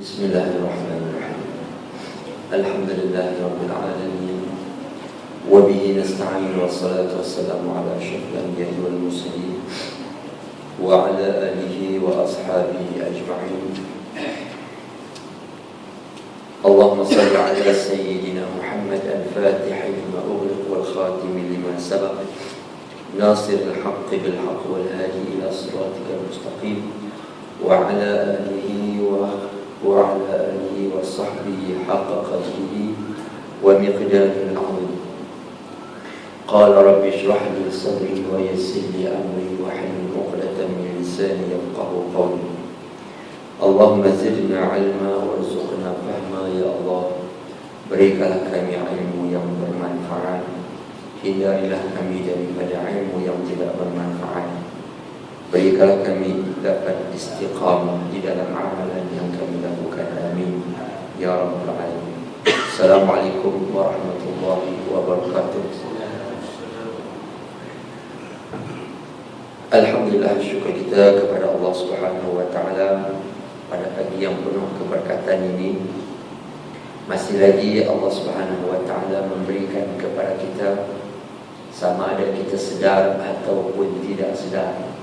Bismillahirrahmanirrahim. Alhamdulillahirabbil alamin. Wa bihi nasta'in wassalatu wassalamu ala asyrafil anbiya'i wal mursalin wa ala alihi wa ashabihi ajma'in. Allahumma salli ala sayyidina Muhammad al-Fatih lima ughliq wal khatim lima sabaq nasir al-haqq bil haqq wal hadi ila siratikal mustaqim wa ala alihi وعلى آله وصحبه حق قدره ومقداره العظيم. قال رب اشرح لي صدري ويسر لي أمري واحلل عقدة من لساني يفقهوا قولي. اللهم زدنا علما وارزقنا فهما ya Allah. Berikanlah kami ilmu yang bermanfaat, hindarilah kami daripada ilmu yang tidak bermanfaat. Berikanlah kami dapat istiqamah di dalam amalan yang kami lakukan. Amin ya rabbal alamin. Assalamualaikum warahmatullahi wabarakatuh. Alhamdulillah, syukur kita kepada Allah Subhanahu wa taala pada pagi yang penuh keberkatan ini. Masih lagi Allah Subhanahu wa taala memberikan kepada kita, sama ada kita sedar ataupun tidak sedar,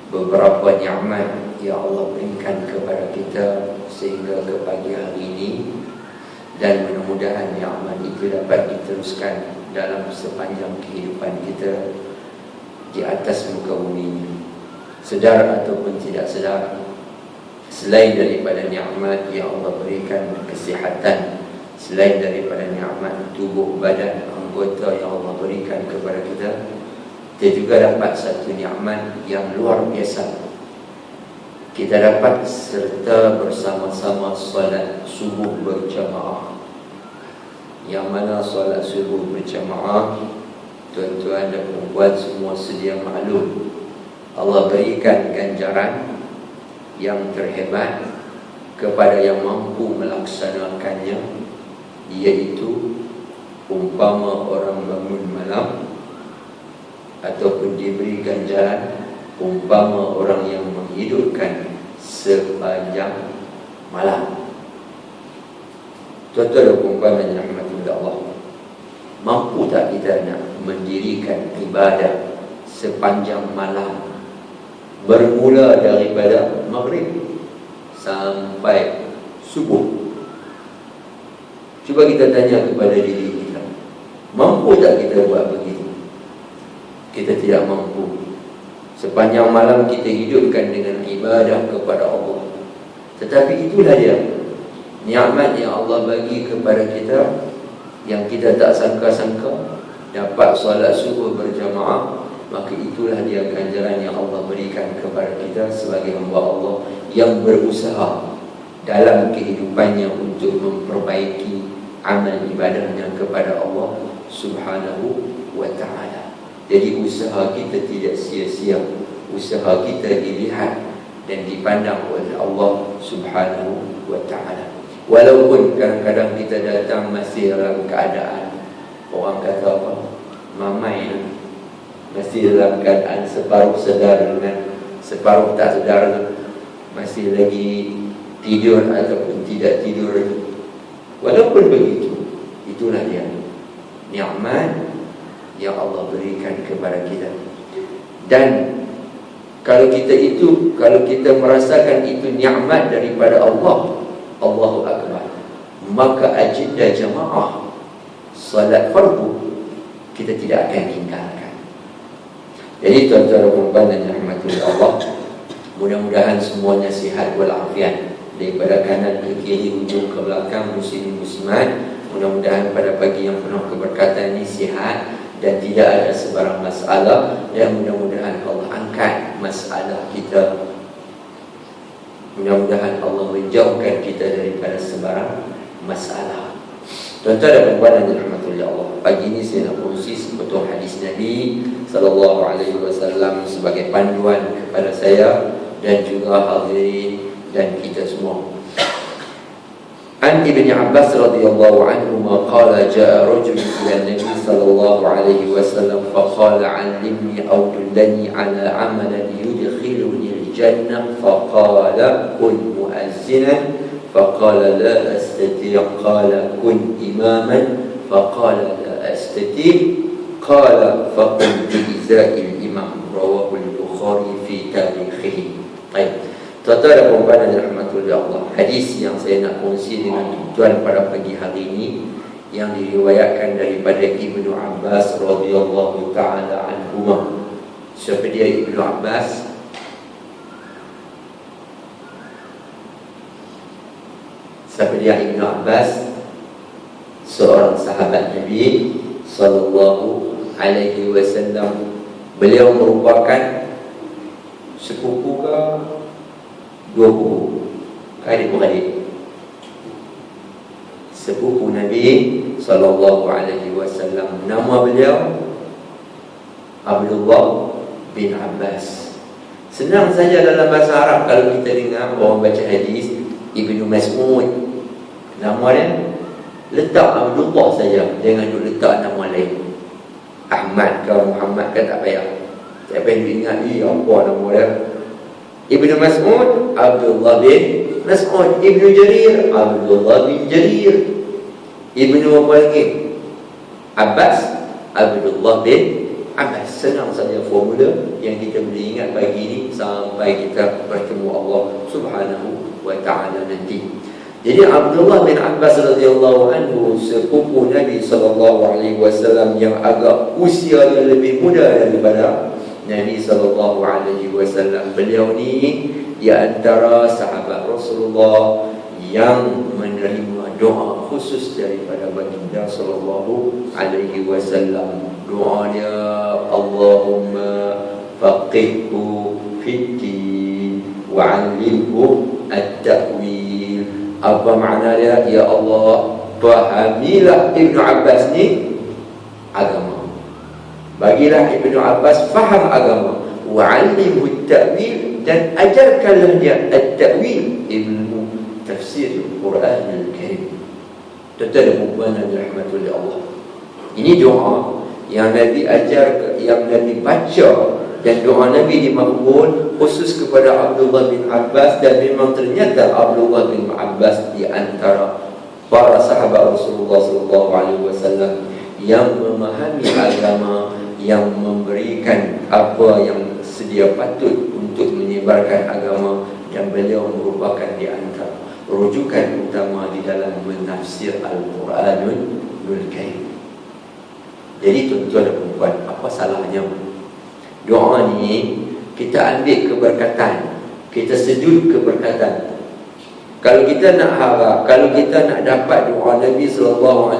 beberapa nikmat yang Allah berikan kepada kita sehingga ke pagi hari ini, dan mudah-mudahan nikmat itu dapat diteruskan dalam sepanjang kehidupan kita di atas muka bumi ini. Sedar ataupun tidak sedar, selain daripada nikmat yang Allah berikan kesihatan, selain daripada nikmat tubuh badan anggota yang Allah berikan kepada kita, kita juga dapat satu nikmat yang luar biasa. Kita dapat serta bersama-sama solat subuh berjamaah. Yang mana solat subuh berjamaah, tuan-tuan dan puan semua sedia maklum, Allah berikan ganjaran yang terhebat kepada yang mampu melaksanakannya, iaitu umpama orang bangun malam, ataupun diberi ganjaran umpama orang yang menghidupkan sepanjang malam. Tuan-tuan dan puan yang dirahmati Allah, mampu tak kita nak mendirikan ibadah sepanjang malam, bermula daripada maghrib sampai subuh? Cuba kita tanya kepada diri kita, mampu tak kita buat begitu? Kita tidak mampu. Sepanjang malam kita hidupkan dengan ibadah kepada Allah. Tetapi itulah dia nikmat yang Allah bagi kepada kita, yang kita tak sangka-sangka dapat solat subuh berjamaah. Maka itulah dia ganjaran yang Allah berikan kepada kita sebagai hamba Allah yang berusaha dalam kehidupannya untuk memperbaiki amal ibadahnya kepada Allah Subhanahu wa ta'ala. Jadi usaha kita tidak sia-sia, usaha kita dilihat dan dipandang oleh Allah Subhanahu wa ta'ala. Walaupun kadang-kadang kita datang masih dalam keadaan, orang kata apa, mamai, masih dalam keadaan separuh sedar dengan separuh tak sedar, masih lagi tidur ataupun tidak tidur. Walaupun begitu, itulah dia nikmat yang Allah berikan kepada kita. Dan kalau kita merasakan itu nikmat daripada Allah, Allahu Akbar, maka agenda jamaah salat fardu kita tidak akan tinggalkan. Jadi tuan-tuan dan puan yang dirahmati Allah, mudah-mudahan semuanya sihat walafiat, daripada kanan ke kiri, hujung ke belakang, muslim muslimat. Mudah-mudahan pada pagi yang penuh keberkatan ini sihat dan tidak ada sebarang masalah, dan mudah-mudahan Allah angkat masalah kita. Mudah-mudahan Allah menjauhkan kita daripada sebarang masalah. Tuan-tuan dan puan yang dirahmati Allah, pagi ini saya nak kongsi sebuah hadis Nabi sallallahu alaihi wasallam sebagai panduan kepada saya dan juga hadirin dan kita semua. An Ibn Abbas radhiyallahu anhuma qala jaa rajul ila Nabi sallallahu alaihi wasallam faqala 'allimni aw dullani 'ala 'amalin yudkhiluni al-jannah faqala kun mu'azzinan faqala la astati' qala kun imaman faqala la astati' qala faqul bi iza'il imam rawahu al-Bukhari fi tarikhihi. Baik. Tuan-tuan dan puan-puan yang dirahmati oleh Allah, hadis yang saya nak kongsi dengan tuan pada pagi hari ini yang diriwayatkan daripada Ibnu Abbas radhiyallahu taala anhuma. Siapa dia Ibnu Abbas? Siapa dia Ibnu Abbas? Seorang sahabat Nabi sallallahu alaihi wasallam. Beliau merupakan sepupu ke dua pupu, adik-beradik, sepupu Nabi sallallahu alaihi wasallam. Nama beliau Abdullah bin Abbas. Senang saja dalam bahasa Arab kalau kita dengar orang baca hadis Ibnu Mas'ud, nama dia letak Abdullah saja, jangan duk letak nama lain. Ahmad ke Muhammad ke tak payah. Tak payah ingat apa nama dia. Ibnu Mas'ud Abdullah bin Mas'ud, Ibnu Jarir Abdullah bin Jarir, Ibnu apa lagi? Abbas Abdullah bin Abbas. Senang saja formula yang kita boleh ingat pagi ini sampai kita bertemu Allah Subhanahu wa ta'ala nanti. Jadi Abdullah bin Abbas radhiyallahu anhu sepupu Nabi sallallahu alaihi wasallam yang agak usia lebih muda daripada Nabi sallallahu alaihi wasallam. Beliau ni di antara sahabat Rasulullah yang menerima doa khusus daripada baginda sallallahu alaihi wasallam. Doa dia, Allahumma faqihhu fid-din wa 'allimhu at-ta'wil. Apa makna dia? Ya Allah, fahamilah Ibnu Abbas ni agama. Bagilah Ibnu Abbas faham agama, wa'allimhu at-ta'wil, dan ajarkanlah dia at-ta'wil, ilmu tafsir Al-Quran Al-Karim. Tuan-tuan dan puan yang dirahmati oleh Allah, ini doa yang Nabi ajar, yang Nabi baca, dan doa Nabi dimakbul khusus kepada Abdullah bin Abbas. Dan memang ternyata Abdullah bin Abbas di antara para sahabat Rasulullah SAW yang memahami agama, yang memberikan apa yang sedia patut untuk menyebarkan agama, dan beliau merupakan di antara rujukan utama di dalam menafsir Al-Quranul Karim. Jadi tuan-tuan dan puan, apa salahnya doa ni kita ambil keberkatan, kita sujud keberkatan. Kalau kita nak harap, kalau kita nak dapat doa Nabi SAW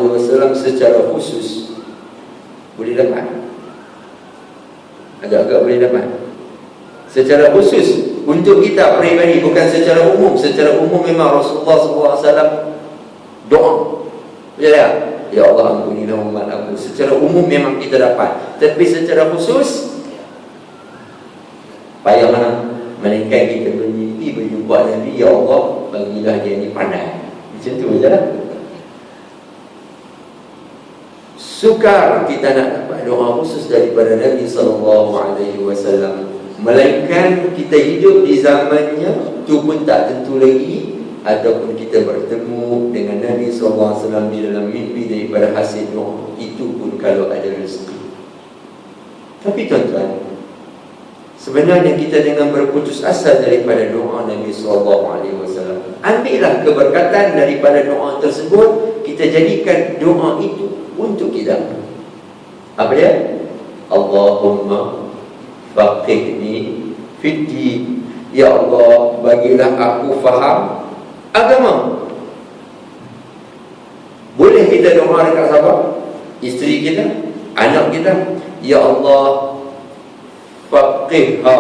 secara khusus, boleh dapat? Agak-agak boleh dapat secara khusus untuk kita peribadi, bukan secara umum. Secara umum memang Rasulullah SAW doa, ya Allah ampunilah umat aku. Secara umum memang kita dapat, tapi secara khusus payah mana? Melainkan kita bermimpi berjumpa Nabi, ya Allah bagilah dia ni pandai. Macam tu je lah. Sukar kita nak dapat doa khusus daripada Nabi SAW, melainkan kita hidup di zamannya tu pun tak tentu lagi, ataupun kita bertemu dengan Nabi SAW di dalam mimpi daripada hasil doa itu pun kalau ada rezeki. Tapi tuan-tuan, sebenarnya kita dengan berputus asa daripada doa Nabi SAW, ambillah keberkatan daripada doa tersebut, kita jadikan doa itu untuk kita. Apa dia? Allahumma faqihni fid-din. Ya Allah, bagilah aku faham agama. Boleh kita doa dekat siapa? Isteri kita, anak kita. Ya Allah, faqihha,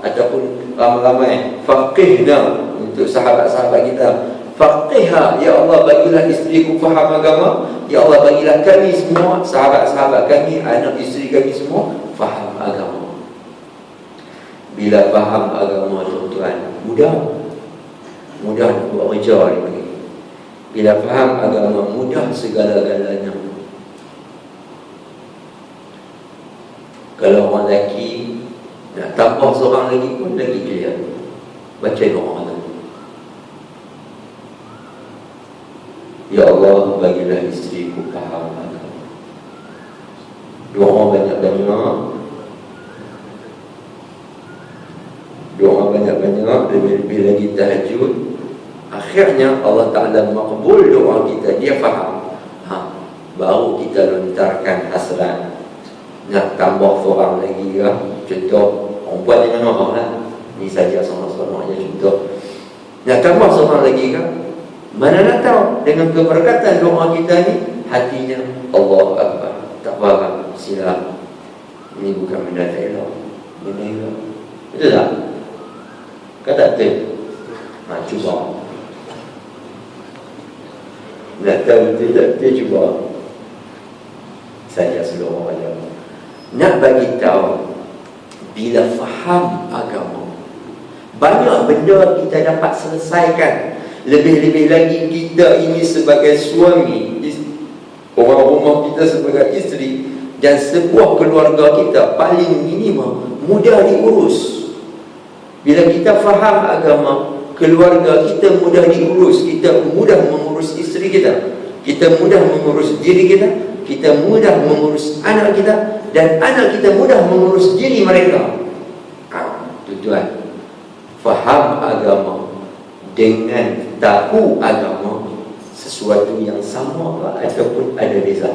ataupun ramai-ramai faqihna untuk sahabat-sahabat kita. Faqihha, ya Allah bagilah isteriku faham agama. Ya Allah bagilah kami semua, sahabat-sahabat kami, anak isteri kami semua faham agama. Bila faham agama tuan-tuan, mudah nak buat kerja ni. Bila faham agama, mudah segala-galanya. Kalau orang lelaki nak tambah seorang lagi pun lagi clear. Baca doa lagi. Ya Allah, bagilah isteriku faham agama. Doa banyak-banyak. Doa banyak-banyak, lebih-lebih lagi tahajud. Akhirnya Allah Ta'ala makbul doa kita. Dia faham. Baru kita lontarkan hasrat. Nak tambah seorang lagi ke? Contoh, orang buat dengan orang lah. Ni saja sama-sama aja contoh. Nak tambah seorang lagi ke? Mana nak tahu dengan keberkatan doa kita ni, hatinya Allah Akbar. Tak faham, silap. Ini bukan benda tak elok. Benda elok. Betul tak? Kata betul? Cuba. Nak tahu betul tak betul, cuba. Saja seluruh orang. Nak bagi tahu, bila faham agama, banyak benda kita dapat selesaikan. Lebih-lebih lagi kita ini sebagai suami, orang rumah kita sebagai isteri, dan sebuah keluarga kita paling minimum mudah diurus. Bila kita faham agama, keluarga kita mudah diurus. Kita mudah mengurus isteri kita, kita mudah mengurus diri kita, kita mudah mengurus anak kita, dan anak kita mudah mengurus diri mereka. Tuan-tuan, faham agama dengan tahu agama sesuatu yang sama ataupun ada beza?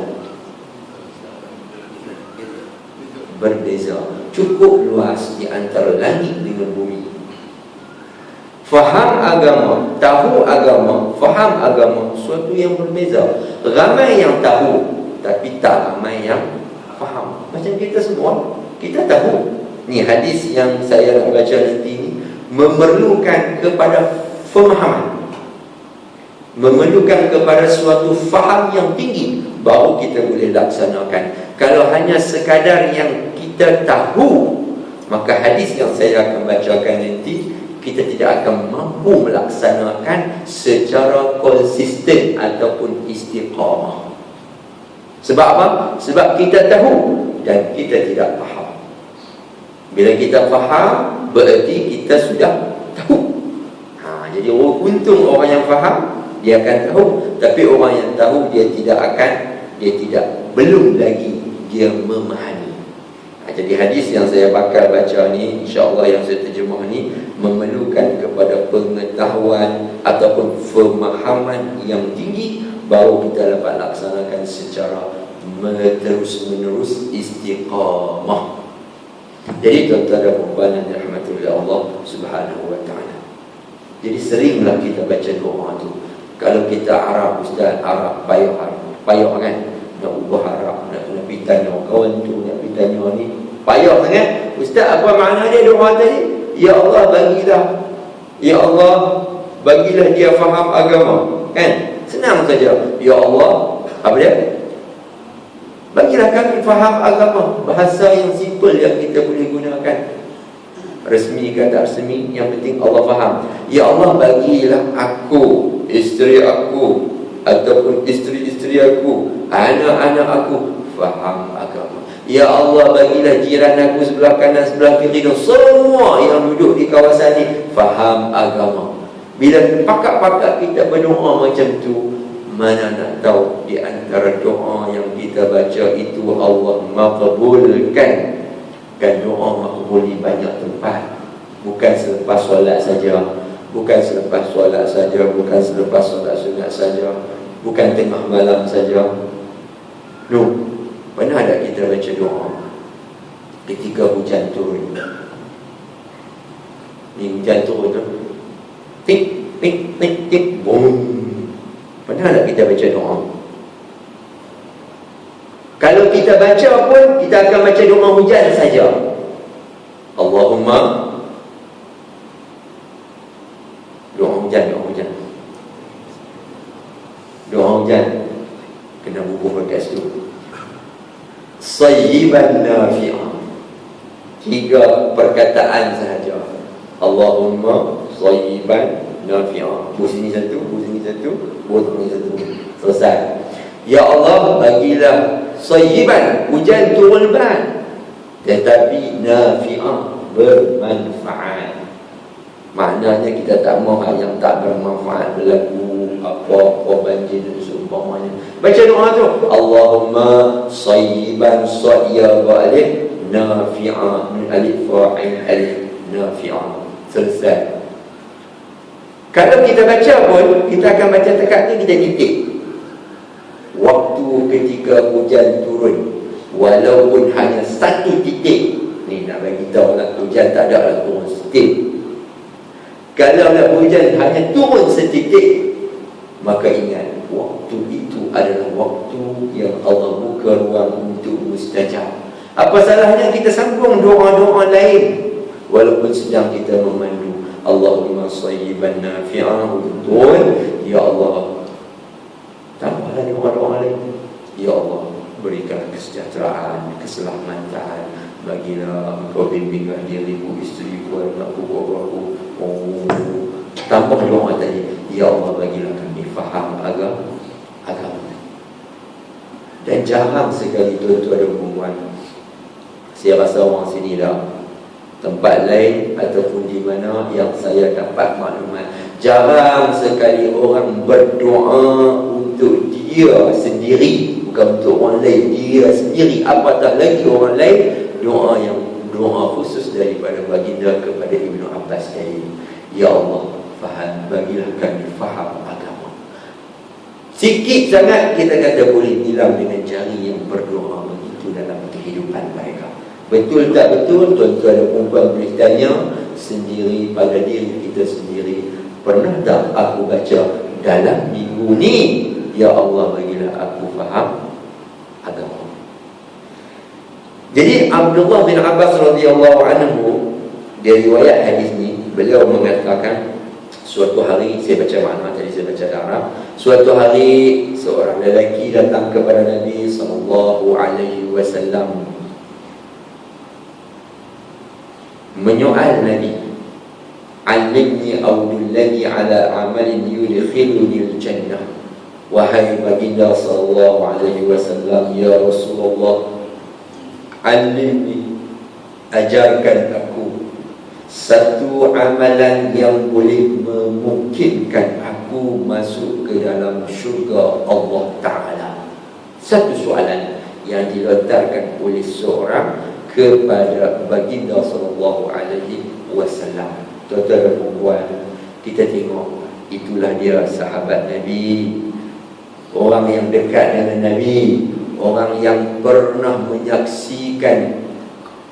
Berbeza. Cukup luas di antara langit dengan bumi. Faham agama, tahu agama, faham agama, sesuatu yang berbeza. Ramai yang tahu, tapi tak ramai yang faham. Macam kita semua, kita tahu. Ni hadis yang saya nak baca nanti ni memerlukan kepada pemahaman, memerlukan kepada suatu faham yang tinggi, baru kita boleh laksanakan. Kalau hanya sekadar yang kita tahu, maka hadis yang saya akan bacakan nanti kita tidak akan mampu melaksanakan secara konsisten ataupun istiqamah. Sebab apa? Sebab kita tahu dan kita tidak faham. Bila kita faham, berarti kita sudah tahu. Jadi untung orang yang faham, dia akan tahu. Tapi orang yang tahu, dia belum lagi dia memahami. Jadi hadis yang saya bakal baca ni, insya-Allah yang saya terjemah ni, memerlukan kepada pengetahuan ataupun pemahaman yang tinggi, baru kita dapat laksanakan secara terus-menerus istiqamah. Jadi tuan-tuan dan puan yang dirahmati oleh Allah Subhanahu wa taala, jadi seringlah kita baca doa tu. Kalau kita Arab, Ustaz, Arab payah kan? Nak ubah Arab, nak pergi tanya kawan tu, nak pergi tanya ni, payah sangat. Ustaz, apa makna dia doa tadi? Ya Allah bagilah, Ya Allah bagilah dia faham agama. Kan? Senang saja. Ya Allah, apa dia? Bagilah kami faham agama. Bahasa yang simple yang kita boleh gunakan. Resmi ke tak resmi, yang penting Allah faham. Ya Allah bagilah aku, isteri aku, ataupun isteri-isteri aku, anak-anak aku faham agama. Ya Allah bagilah jiran aku sebelah kanan, sebelah kiri, semua yang duduk di kawasan ni faham agama. Bila pakat-pakat kita berdoa macam tu, mana nak tahu di antara doa yang kita baca itu Allah makbulkan. Dan doa makbul di banyak tempat. Bukan selepas solat saja, bukan selepas solat saja, bukan selepas solat sunat saja, bukan tengah malam saja. No, pernah tak kita baca doa ketika hujan turun? Ni hujan turun tu, tik tik tik tik, boom. Pernah tak kita baca doa? Kalau kita baca pun, kita akan baca doa hujan saja. Allahumma, doa hujan, doa hujan, doa hujan kena bubuh bekas tu. Sayyiban nafi'ah, 3 perkataan sahaja. Allahumma sayyiban nafi'ah. Bu sini satu, bu sini satu, bu sini satu. Selesai. Ya Allah, bagilah sayyiban, hujan turun lebat, tetapi nafi'ah, bermanfaat. Maknanya kita tak mahu yang tak bermanfaat berlaku, apa-apa banjir dan seumpamanya. Baca doa tu, Allahumma sayyiban sayyiba alif nafi'ah, min alif fa'il alif nafi'ah. Selesai. Kalau kita baca pun, kita akan baca tekak ni, kita titik waktu ketika hujan turun, walaupun hanya satu titik. Ni nak bagi tahu lah, hujan tak ada lah turun setitik. Kalau nak hujan hanya turun setitik, maka ingat, waktu itu adalah waktu yang Allah buka ruang untuk mustajab. Apa salahnya kita sambung doa-doa lain walaupun sedang kita memandu. Allahumma sayyiban nafi'ah, betul. Ya Allah, tambahlah doa-doa lain. Ya Allah, berikan kesejahteraan, keselamatan, bagilah Engkau bimbinglah diriku, isteriku, anakku, bapa-bapaku. Oh, tambah doa tadi. Ya Allah, bagilah kami faham agama. Dan jarang sekali tuan-tuan dan puan, saya rasa orang sini dah, tempat lain ataupun di mana yang saya dapat maklumat, jarang sekali orang berdoa untuk dia sendiri, bukan untuk orang lain, dia sendiri, apatah lagi orang lain. Doa khusus daripada baginda kepada Ibnu Abbas tadi. Ya Allah, faham, bagilah kami faham agama. Sikit sangat kita kata boleh hilang dengan jari yang berdoa begitu dalam kehidupan mereka. Betul tak betul? Tuan-tuan dan puan boleh tanya sendiri pada diri kita sendiri. Pernah tak aku baca dalam minggu ni, ya Allah, bagilah aku faham agama. Jadi Abdullah bin Abbas radhiyallahu anhu, dia riwayat hadis ni, beliau mengatakan suatu hari, saya baca makna tadi, saya baca Arab. Suatu hari seorang lelaki datang kepada Nabi sallallahu alaihi wasallam menyoal Nabi, "Alimni awdullani ala amalin yudkhiluni al-jannah." Wahai baginda sallallahu alaihi wasallam, ya Rasulullah, alimni, ajarkan aku satu amalan yang boleh memungkinkan aku masuk ke dalam syurga Allah Ta'ala. Satu soalan yang dilontarkan oleh seorang kepada baginda sallallahu alaihi wasallam. Tuan-tuan dan puan, kita tengok, itulah dia sahabat Nabi, orang yang dekat dengan Nabi, orang yang pernah menyaksikan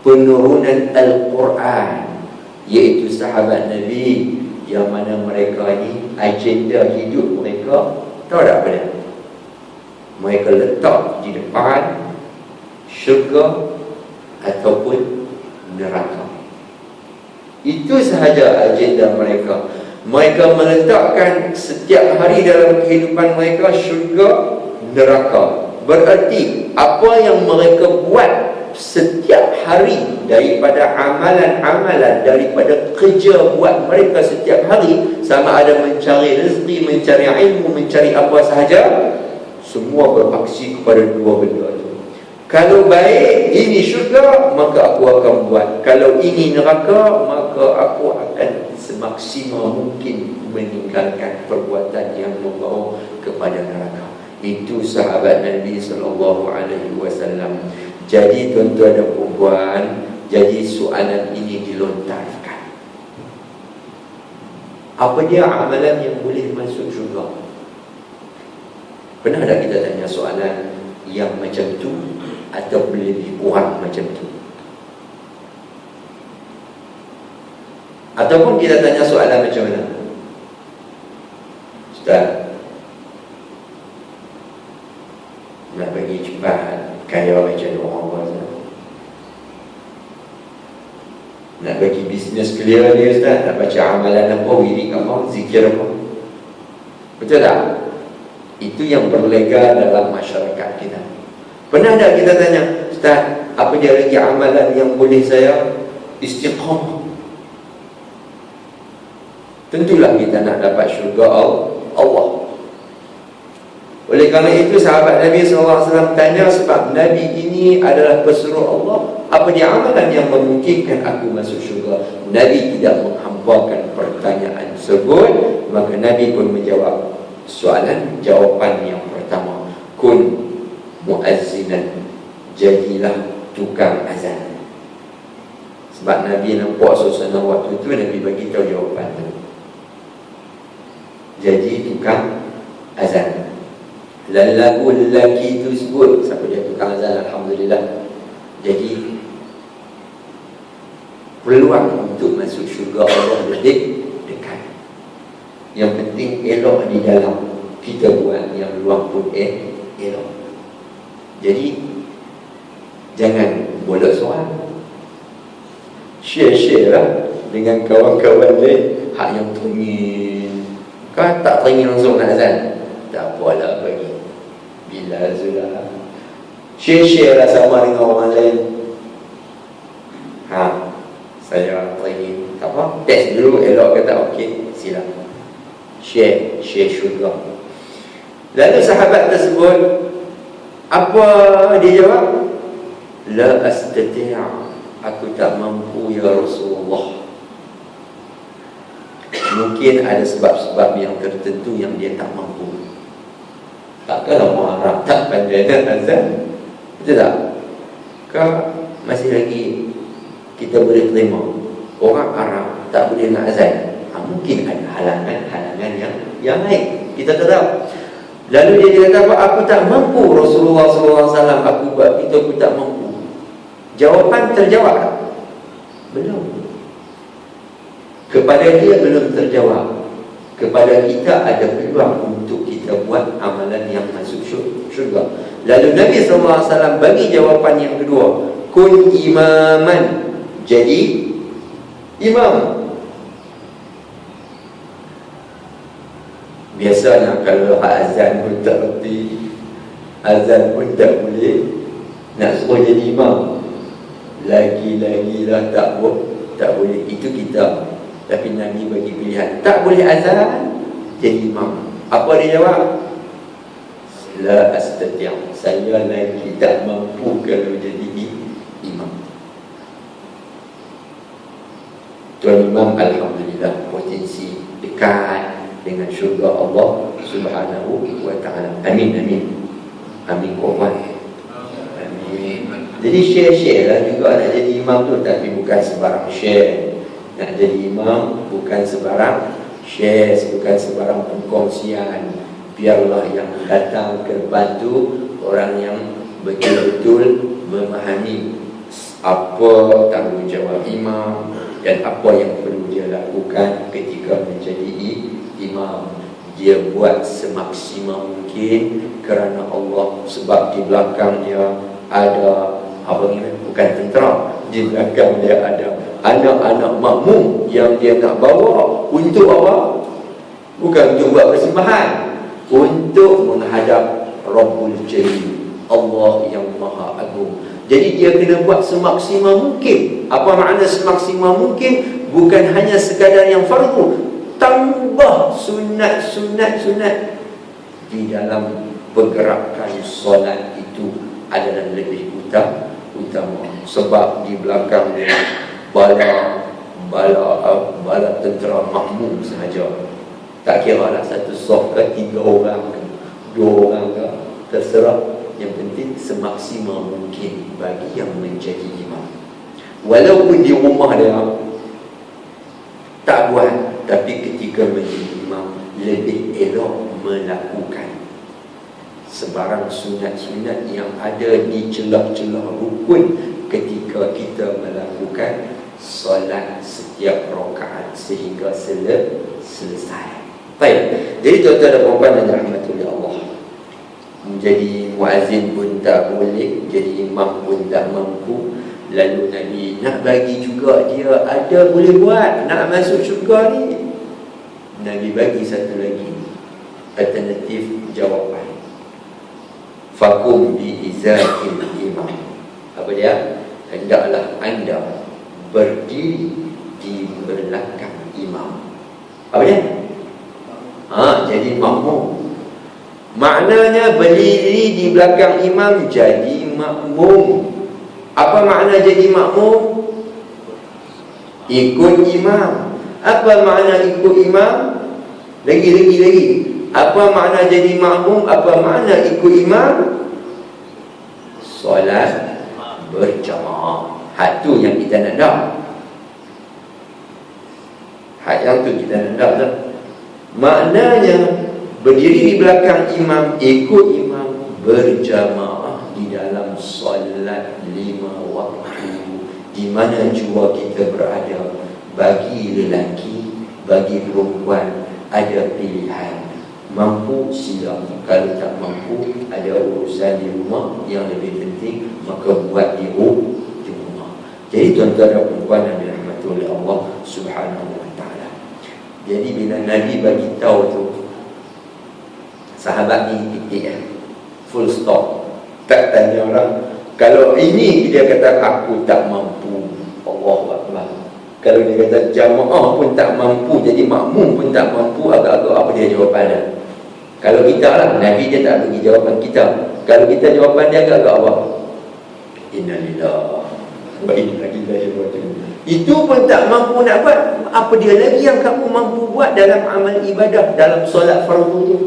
penurunan Al-Quran, iaitu sahabat Nabi, yang mana mereka ni agenda hidup mereka, tahu tak apa dia? Mereka letak di depan syurga ataupun neraka. Itu sahaja agenda mereka. Mereka meletakkan setiap hari dalam kehidupan mereka syurga, neraka. Berarti apa yang mereka buat setiap hari, daripada amalan-amalan, daripada kerja buat mereka setiap hari, sama ada mencari rezeki, mencari ilmu, mencari apa sahaja, semua berpaksi kepada dua benda itu. Kalau baik, ini syurga, maka aku akan buat. Kalau ini neraka, maka aku akan semaksimal mungkin meninggalkan perbuatan yang membawa kepada neraka. Itu sahabat Nabi sallallahu alaihi wasallam. Jadi tuan-tuan dan puan, jadi soalan ini dilontarkan. Apa dia amalan yang boleh masuk syurga? Pernah tak kita tanya soalan yang macam tu, atau lebih kurang macam tu? Ataupun kita tanya soalan macam mana? Ustaz, nak bagi cepat kaya macam orang puasa, nak bagi bisnes clear dia Ustaz, nak baca amalan apa, wirid apa, zikir apa? Betul tak? Itu yang berlega dalam masyarakat kita. Pernah tak kita tanya, Ustaz, apa dia lagi amalan yang boleh saya istiqamah? tentulah kita nak dapat syurga Allah. Oleh kerana itu sahabat Nabi SAW tanya, sebab Nabi ini adalah pesuruh Allah, apa dia amalan yang memungkinkan aku masuk syurga? Nabi tidak menghampakan pertanyaan tersebut. Maka Nabi pun menjawab jawapan yang pertama, kun muazzinan, jadilah tukang azan. Sebab Nabi nampak suasana waktu itu, Nabi bagi tahu jawapan tu, jadi tukang azan. Dan lagu lelaki itu sebut, siapa dia tukang azan, alhamdulillah. Jadi peluang untuk masuk syurga Allah lebih dekat. Yang penting elok di dalam kita buat, yang luar pun elok. Jadi jangan bolak soal, share lah dengan kawan-kawan lain. Hak yang teringin, kan tak teringin langsung nak azan, tak apalah bagi. Bila sudah share lah sama dengan orang lain. Saya teringin, tak apa, test dulu, elok kata okey, sila share syurga. Lalu sahabat tersebut, apa dia jawab? La astati', aku tak mampu ya Rasulullah. Mungkin ada sebab-sebab yang tertentu yang dia tak mampu. Takkanlah orang Arab tak pandai azan, betul tak? Masih lagi kita boleh terima orang Arab tak boleh nak azan. Mungkin ada halangan yang lain, kita tak tahu. Lalu dia kata apa? Aku tak mampu Rasulullah SAW, aku buat itu, aku tak mampu. Jawapan terjawab tak? Belum. Kepada dia belum terjawab. Kepada kita ada peluang untuk kita buat amalan yang masuk syurga. Lalu Nabi SAW bagi jawapan yang kedua, kun imaman, jadi imam. Biasanya kalau azan pun tak reti, azan pun tak boleh, nak suruh jadi imam, lagi-lagilah tak boleh. Itu kita. Tapi Nabi bagi pilihan, tak boleh azan, jadi imam. Apa dia jawab? La astati', saya lagi tak mampu kalau jadi imam. Tuan Imam, alhamdulillah, potensi dekat dengan syurga Allah Subhanahu wa ta'ala. Amin, amin. Amin kuat. Amin. Jadi share lah juga nak jadi imam tu, tapi bukan sebarang share. Nak jadi imam bukan sebarang share, bukan sebarang pengkongsian. Biarlah yang datang ke depan tu orang yang betul-betul memahami apa tanggungjawab imam dan apa yang perlu dia lakukan ketika menjadi imam. Dia buat semaksimum mungkin kerana Allah, sebab di belakang dia ada bukan tentera, di belakang dia ada anak-anak makmum yang dia nak bawa untuk apa? Bukan untuk buat persembahan, untuk menghadap Rabbul Jalil, Allah yang Maha Agung. Jadi dia kena buat semaksimal mungkin. Apa makna semaksimal mungkin? Bukan hanya sekadar yang fardu, tambah sunat di dalam pergerakan solat itu adalah lebih utama. Sebab di belakang dia bala tentera makmum sahaja. Tak kira lah satu soft ke, 3 orang ke, 2 orang ke, terserah. Yang penting semaksimal mungkin bagi yang menjadi imam. Walaupun di rumah dia tak buat, tapi ketika menjadi imam lebih elok melakukan sebarang sunat-sunat yang ada di celah-celah rukun ketika kita melakukan solat setiap rakaat sehingga selesai. Baik. Jadi tuan-tuan dan puan-puan yang dirahmati oleh Allah, menjadi muazzin pun tak boleh, jadi imam pun tak mampu. Lalu Nabi nak bagi juga dia ada boleh buat, nak masuk syurga ni. Nabi bagi satu lagi alternatif jawapan. Fakum bi izakil imam. Apa dia? Hendaklah anda berdiri di belakang imam. Apa dia? Jadi makmum. Maknanya berdiri di belakang imam jadi makmum. Apa makna jadi makmum? Ikut imam. Apa makna ikut imam? Lagi. Apa makna jadi makmum? Apa makna ikut imam? Solat berjamaah. Hak tu yang kita nak. Hak yang tu kita nak. Maknanya berdiri di belakang imam, ikut imam, berjamaah di dalam solat 5 waktu, di mana jua kita berada. Bagi lelaki, bagi perempuan ada pilihan. Mampu sila, kalau tak mampu ada urusan di rumah yang lebih penting, maka buat di rumah. Jadi tuan-tuan dan puan yang dirahmati oleh Allah Subhanahu wa ta'ala. Jadi bila Nabi bagi tahu tu, sahabat ni titik full stop. Tak tanya orang. Kalau ini dia kata aku tak mampu, Allahu Akbar. Kalau dia kata jamaah pun tak mampu, jadi makmum pun tak mampu, agak-agak apa dia jawapan dia? Kalau kita lah, Nabi dia tak bagi jawapan kita. Kalau kita jawapan dia agak-agak apa? Innalillah wa inna ilaihi raji'un. Itu pun tak mampu nak buat. Apa dia lagi yang kamu mampu buat dalam amal ibadah, dalam solat fardu tu?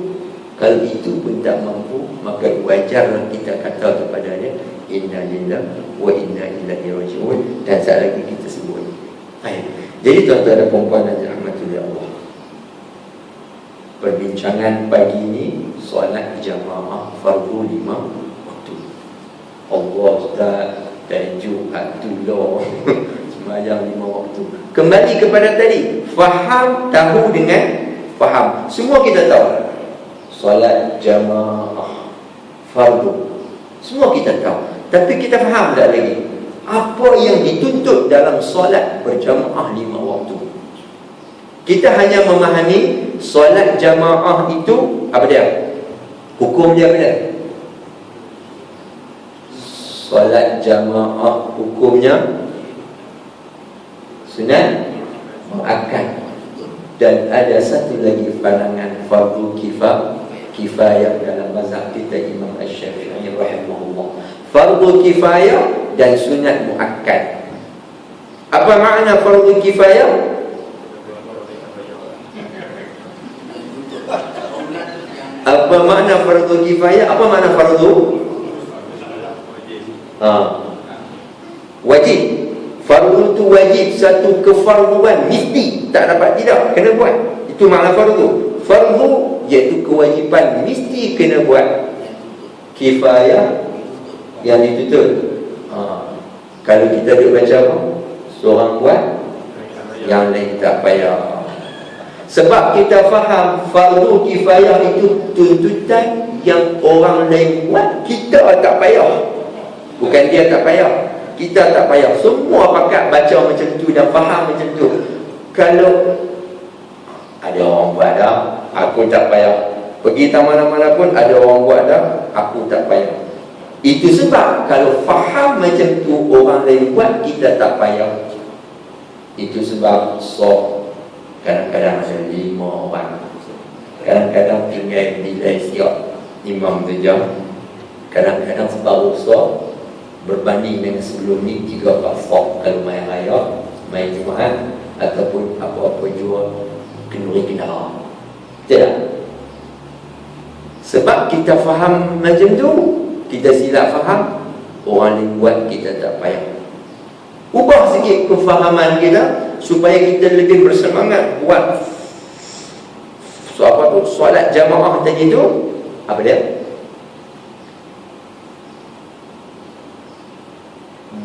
Kalau itu pun tak mampu, maka wajarlah kita kata kepadanya innalillah wa inna ilaihi raji'un. Dan sekali lagi kita sebut. Jadi tuan-tuan dan puan-puan yang dirahmati oleh Allah, perbincangan pagi ini solat jamaah fardu 5 waktu. Allah Ustaz tajuk atulah sembahyang 5 waktu. Kembali kepada tadi, faham, tahu dengan faham. Semua kita tahu solat jamaah fardu, semua kita tahu. Tapi kita faham tak lagi apa yang dituntut dalam solat berjamaah 5 waktu. Kita hanya memahami solat jamaah itu apa dia? Hukum dia apa dia? Solat jamaah hukumnya sunat muakkad. Dan ada satu lagi pandangan fardu kifayah dalam mazhab kita Imam Asy-Syafi'i rahimahullah. Fardu kifayah dan sunat muakkad. Apa makna fardu kifayah? Apa makna fardu kifayah? Apa makna fardu? Wajib. Fardu itu wajib, satu kefarduan, mesti, tak dapat tidak, kena buat. Itu makna fardu. Fardu iaitu kewajipan, mesti kena buat. Kifayah yang dituntut. Kalau kita duk baca apa? Seorang buat, yang lain tak payah. Sebab kita faham fardu kifayah itu tuntutan yang orang lain buat, kita tak payah. Bukan dia tak payah, kita tak payah. Semua pakat baca macam tu dan faham macam tu. Kalau ada orang buat dah, aku tak payah. Pergi taman-taman pun ada orang buat dah, aku tak payah. Itu sebab kalau faham macam tu orang lain buat, kita tak payah. Itu sebab kadang-kadang ada 5 orang, kadang-kadang tinggal nilai siap imam saja, kadang-kadang separuh sok berbanding dengan sebelum ni 3-4 sok kalau main raya, main Jumaat ataupun apa-apa jual kenduri kenara. Tidak. Sebab kita faham macam tu, kita silap faham, orang lain buat kita tak payah. Ubah sikit kefahaman kita supaya kita lebih bersemangat buat solat jamaah tadi tu. Apa dia?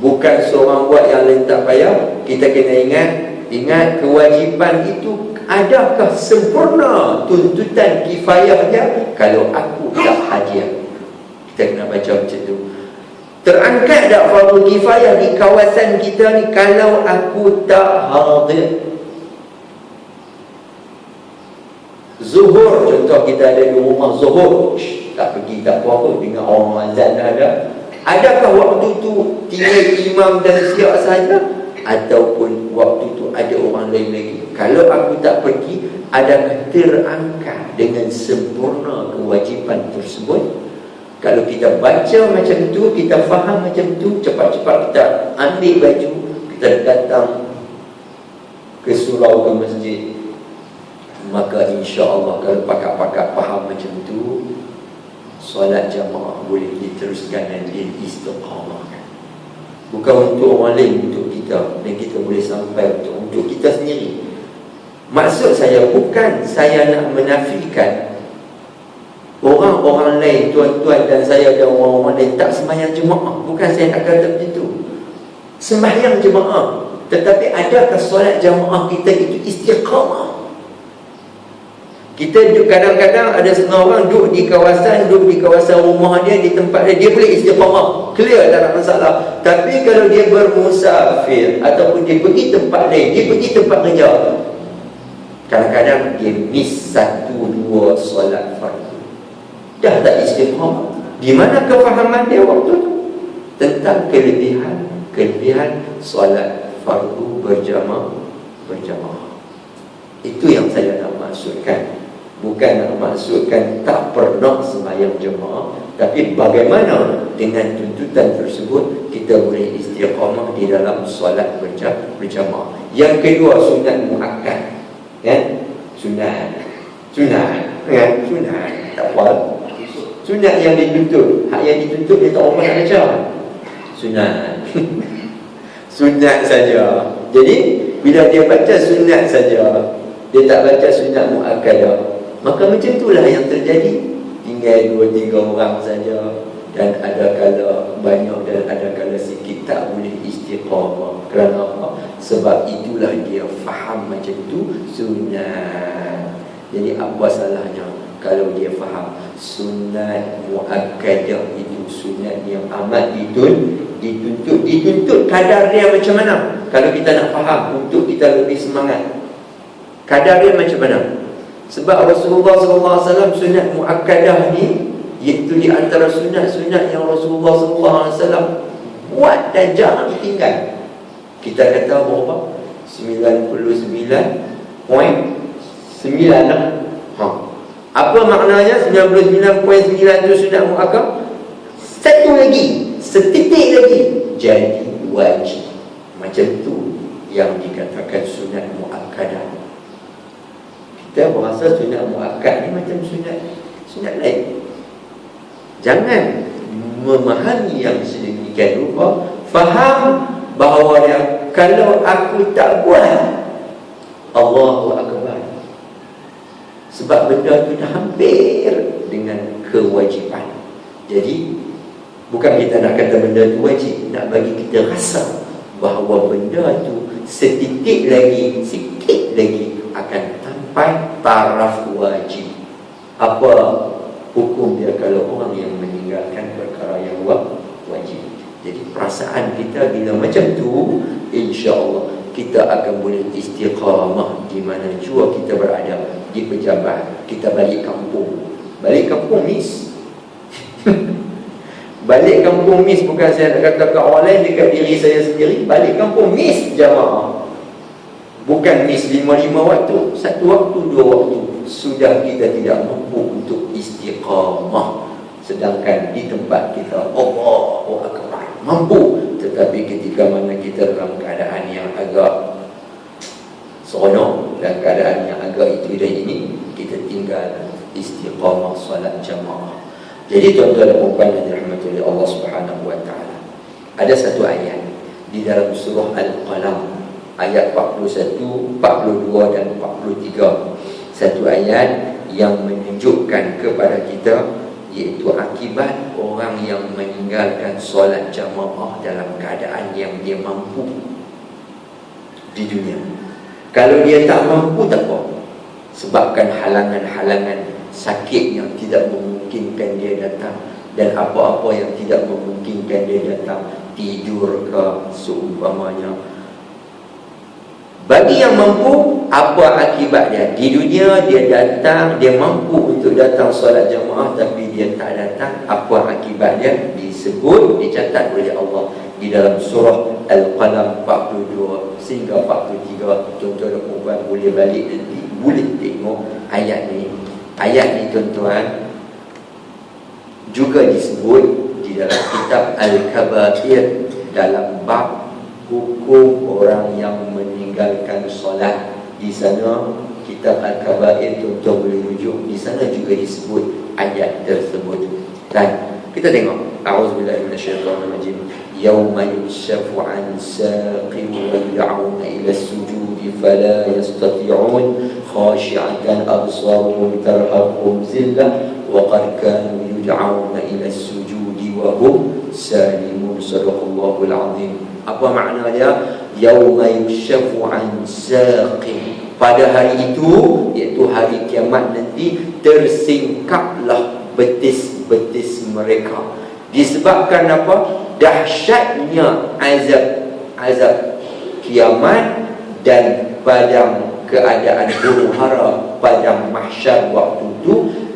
Bukan seorang buat yang lain tak payah. Kita kena ingat kewajipan itu adakah sempurna tuntutan kifayahnya kalau aku tak hadir. Kita kena baca macam tu. Terangkat tak fardu kifayah di kawasan kita ni kalau aku tak hadir? Zuhur contoh, kita ada di rumah zuhur, tak pergi tak apa-apa, dengar orang azan ada. Adakah waktu tu tinggal imam dan siap saja ataupun waktu tu itu ada orang lain lagi. Kalau aku tak pergi, adakah terangkat dengan sempurna kewajipan tersebut? Kalau kita baca macam tu, kita faham macam tu, cepat-cepat kita ambil baju, kita datang ke surau, ke masjid, maka insya-Allah kalau pakar-pakar faham macam tu, solat jamaah boleh diteruskan dan diistiqamahkan. Bukan untuk orang lain, untuk kita, dan kita boleh sampai untuk kita sendiri. Maksud saya bukan saya nak menafikan orang-orang lain, tuan-tuan dan saya dan orang-orang lain tak sembahyang jemaah. Bukan saya nak kata begitu. Sembahyang jemaah, tetapi adakah solat jemaah kita itu istiqamah? Kita kadang-kadang ada setengah orang duduk di kawasan rumah dia, di tempat dia boleh istiqamah, clear, tak ada masalah. Tapi kalau dia bermusafir ataupun dia pergi tempat lain, dia pergi tempat kerja, kadang-kadang dia miss 1-2 solat fardu. Dah tak istiqamah. Di mana kefahaman dia waktu tu tentang kelebihan solat fardu berjamaah? Itu yang saya nak maksudkan. Bukan nak maksudkan tak pernah sembahyang jemaah, tapi bagaimana dengan tuntutan tersebut kita boleh istiqamah di dalam solat berjamaah. Yang kedua, sunat muakkad, kan? Sunat, kan? Sunat tak apa. Sunat yang dituntut, hak yang dituntut dia tak apa nak baca. Sunat. Sunat saja. Jadi bila dia baca sunat saja, dia tak baca sunat muakkadah, maka macam itulah yang terjadi. Tinggal 2-3 orang saja, dan ada kala banyak dan ada kala sikit tak boleh istiqamah. Kerana apa? Sebab itulah dia faham macam tu sunat. Jadi apa salahnya kalau dia faham sunat muakkadah itu sunat yang amat dituntut kadar dia macam mana? Kalau kita nak faham untuk kita lebih semangat, kadar dia macam mana? Sebab Rasulullah SAW sunat muakkadah ni, iaitu di antara sunat-sunat yang Rasulullah SAW buat dan jangan ditinggal. Kita kata berapa? 99.9 lah. Apa maknanya 99.9 itu sunat muakkadah? Satu lagi, setitik lagi jadi wajib. Macam tu yang dikatakan sunat muakkadah. Kita berasa sunat muakkad ni macam sunat lain. Jangan memahami yang sedemikian rupa. Faham bahawa kalau aku tak buat, Allahu Akbar, sebab benda tu dah hampir dengan kewajipan. Jadi bukan kita nak kata benda tu wajib, nak bagi kita rasa bahawa benda tu setitik lagi, sikit lagi akan sampai taraf wajib. Apa hukum dia kalau orang yang meninggalkan perkara yang wajib? Jadi perasaan kita bila macam tu, insya-Allah kita akan boleh istiqamah di mana jua kita berada. Di pejabat, kita balik kampung. Balik kampung miss. Balik kampung miss, bukan saya nak kata ke orang lain, dekat diri saya sendiri. Balik kampung miss jamaah. Bukan miss 5 waktu, 1 waktu, 2 waktu. Sudah kita tidak mampu untuk istiqamah. Sedangkan di tempat kita Allahu Akbar mampu. Tetapi ketika mana kita dalam keadaan yang agak seronok dan keadaan yang agak itu dan ini, kita tinggal istiqamah solat jamaah. Jadi tuan-tuan dan puan yang dirahmati oleh Allah Subhanahu wa taala, ada satu ayat di dalam surah Al-Qalam, ayat 41, 42 dan 43. Satu ayat yang menunjukkan kepada kita, iaitu akibat orang yang meninggalkan solat jamaah dalam keadaan yang dia mampu di dunia. Kalau dia tak mampu, tak apa, sebabkan halangan-halangan sakit yang tidak memungkinkan dia datang, dan apa-apa yang tidak memungkinkan dia datang, tidur ke seumpamanya. Bagi yang mampu, apa akibat dia? Di dunia dia datang, dia mampu untuk datang solat jamaah, tapi dia tak datang. Apa akibat dia? Disebut, dicatat oleh Allah, di dalam surah Al-Qalam 42 sehingga 43. Tuan-tuan dan puan boleh balik nanti, boleh tengok ayat ni. Ayat ni tuan-tuan juga disebut di dalam kitab Al-Kabair dalam bab hukum orang yang meninggalkan solat. Di sana kitab Al-Kabair tuan-tuan boleh rujuk, di sana juga disebut ayat tersebut. Dan kita tengok, a'udzubillahi minasyaitonirrajim, yauma yukshafu an saqin wa yud'auna ila as-sujudi fala yastati'un khashi'atan absaruhum tarhaquhum zillah wa qad kanu yud'auna ila as-sujudi wa hum salimun. Sadaqallahul azim. Apa makna dia? Yauma yukshafu an saqin, pada hari itu, iaitu hari kiamat nanti, tersingkaplah betis-betis mereka. Disebabkan apa? Dahsyatnya azab kiamat dan padang keadaan huru hara padang mahsyar waktu itu.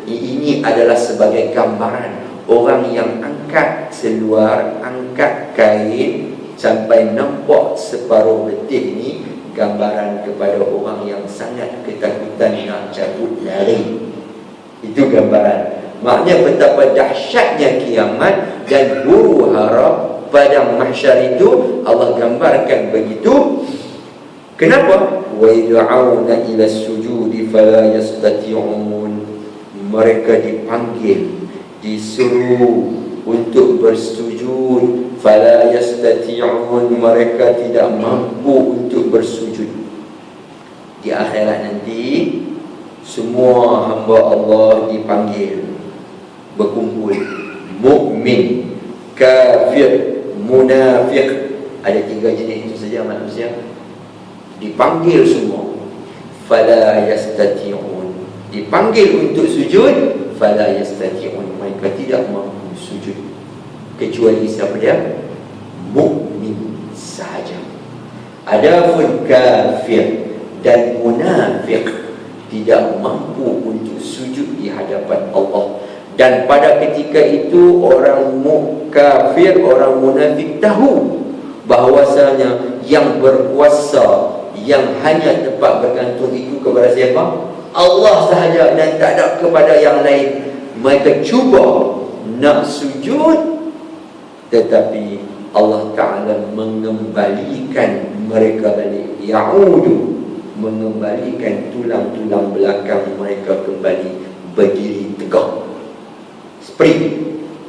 Ini adalah sebagai gambaran orang yang angkat seluar, angkat kain sampai nampak separuh betis ni, gambaran kepada orang yang sangat ketakutan nak cabut lari. Itu gambaran. Maknanya betapa dahsyatnya kiamat dan huru hara padang mahsyar itu Allah gambarkan begitu. Kenapa? Wa yad'una ila sujudi fala yastati'un. Mereka dipanggil, disuruh untuk bersujud, fala yastati'un, mereka tidak mampu untuk bersujud. Di akhirat nanti semua hamba Allah dipanggil, berkumpul, mukmin, kafir, munafik. Ada 3 jenis itu saja manusia dipanggil semua. Fala yastati'un, dipanggil untuk sujud, fala yastati'un, mereka tidak mampu sujud. Kecuali siapa dia? Mukmin sahaja. Adapun kafir dan munafik tidak mampu untuk sujud di hadapan Allah. Dan pada ketika itu orang kafir, orang munafik tahu bahawasanya yang berkuasa, yang hanya tempat bergantung itu kepada siapa? Allah sahaja, dan tak ada kepada yang lain. Mereka cuba nak sujud, tetapi Allah Ta'ala mengembalikan mereka balik. Ya'udu, mengembalikan tulang-tulang belakang mereka kembali berdiri tegak. Spring,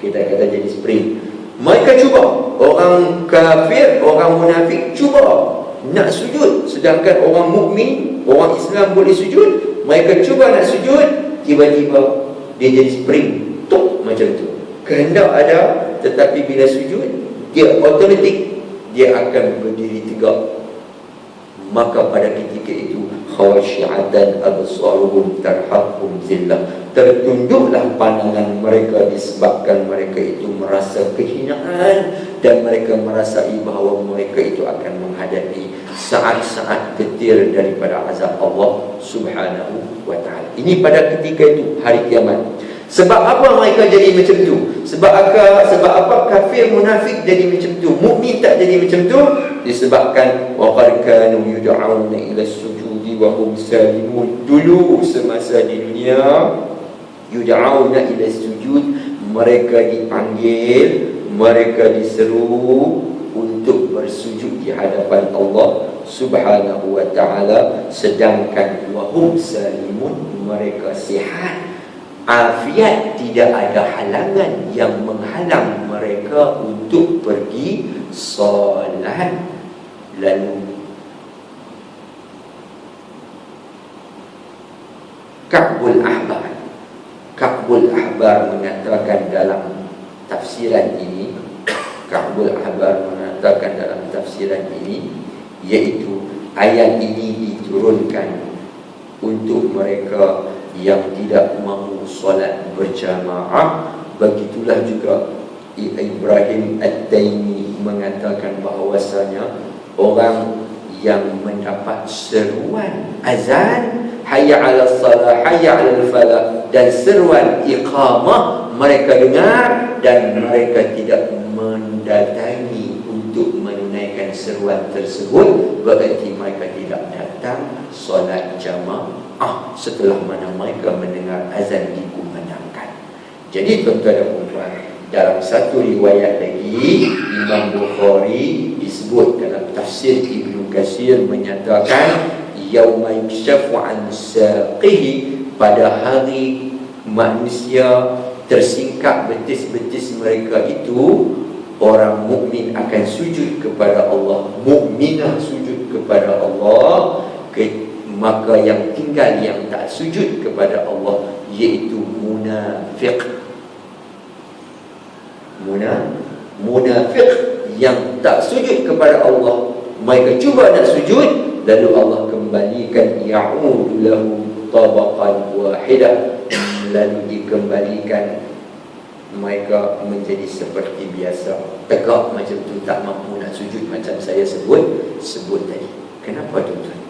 kita kata jadi spring. Mereka cuba, orang kafir, orang munafik cuba nak sujud, sedangkan orang mukmin, orang Islam boleh sujud. Mereka cuba nak sujud, tiba-tiba dia jadi spring, tok, macam tu. Kehendak ada, tetapi bila sujud, dia automatik, dia akan berdiri tegak. Maka pada ketika itu, khasyi'atan absaruhum tarhaquhum zillah, tertunduklah pandangan mereka disebabkan mereka itu merasa kehinaan, dan mereka merasai bahawa mereka itu akan menghadapi saat-saat getir daripada azab Allah Subhanahu wa ta'ala. Ini pada ketika itu, hari kiamat. Sebab apa mereka jadi macam tu? Sebab apa kafir munafik jadi macam tu, mukmin tak jadi macam tu? Disebabkan waqad kanu yud'auna ila sujudi wa hum salimun. Dulu semasa di dunia, yud'auna ila sujud, mereka dipanggil, mereka diseru untuk bersujud di hadapan Allah Subhanahu wa ta'ala, sedangkan wa hum salimun, mereka sihat, afiat, tidak ada halangan yang menghalang mereka untuk pergi solat. Lalu Ka'bul Ahbar mengatakan dalam tafsiran ini, Ka'bul Ahbar mengatakan dalam tafsiran ini, iaitu ayat ini diturunkan untuk mereka yang tidak mahu solat berjamaah. Begitulah juga Ibrahim At-Taimi mengatakan bahawasanya orang yang mendapat seruan azan, hayya 'alas salah, hayya 'alal falah, dan seruan iqamah mereka dengar dan mereka tidak mendatangi seruan tersebut, bererti mereka tidak datang solat jamaah setelah mana mereka mendengar azan dikumandangkan. Jadi tuan-tuan dan puan-puan, dalam satu riwayat lagi, Imam Bukhari disebut dalam tafsir Ibnu Katsir menyatakan yauma yukshafu an saqihi, pada hari manusia tersingkap betis-betis mereka itu, orang mukmin akan sujud kepada Allah, mukminah sujud kepada Allah, maka yang tinggal yang tak sujud kepada Allah iaitu munafik. Munafik yang tak sujud kepada Allah, mereka cuba nak sujud, lalu Allah kembalikan ya'udu lahu tabaqan wahidah, lalu dikembalikan mereka menjadi seperti biasa, tegak macam tu, tak mampu nak sujud macam saya sebut tadi. Kenapa tuan-tuan?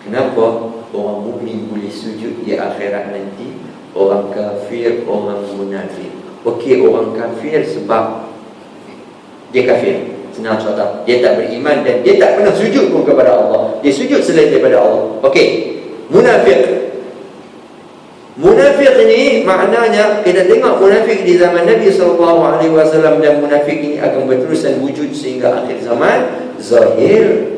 Kenapa orang mukmin boleh sujud di akhirat nanti, orang kafir, orang munafik? Okey, orang kafir sebab dia kafir, senang cerita, dia tak beriman dan dia tak pernah sujud pun kepada Allah, dia sujud selain daripada Allah. Okey, munafik. Munafik ini maknanya, kita tengok munafik di zaman Nabi SAW, dan munafik ini akan berterusan wujud sehingga akhir zaman. Zahir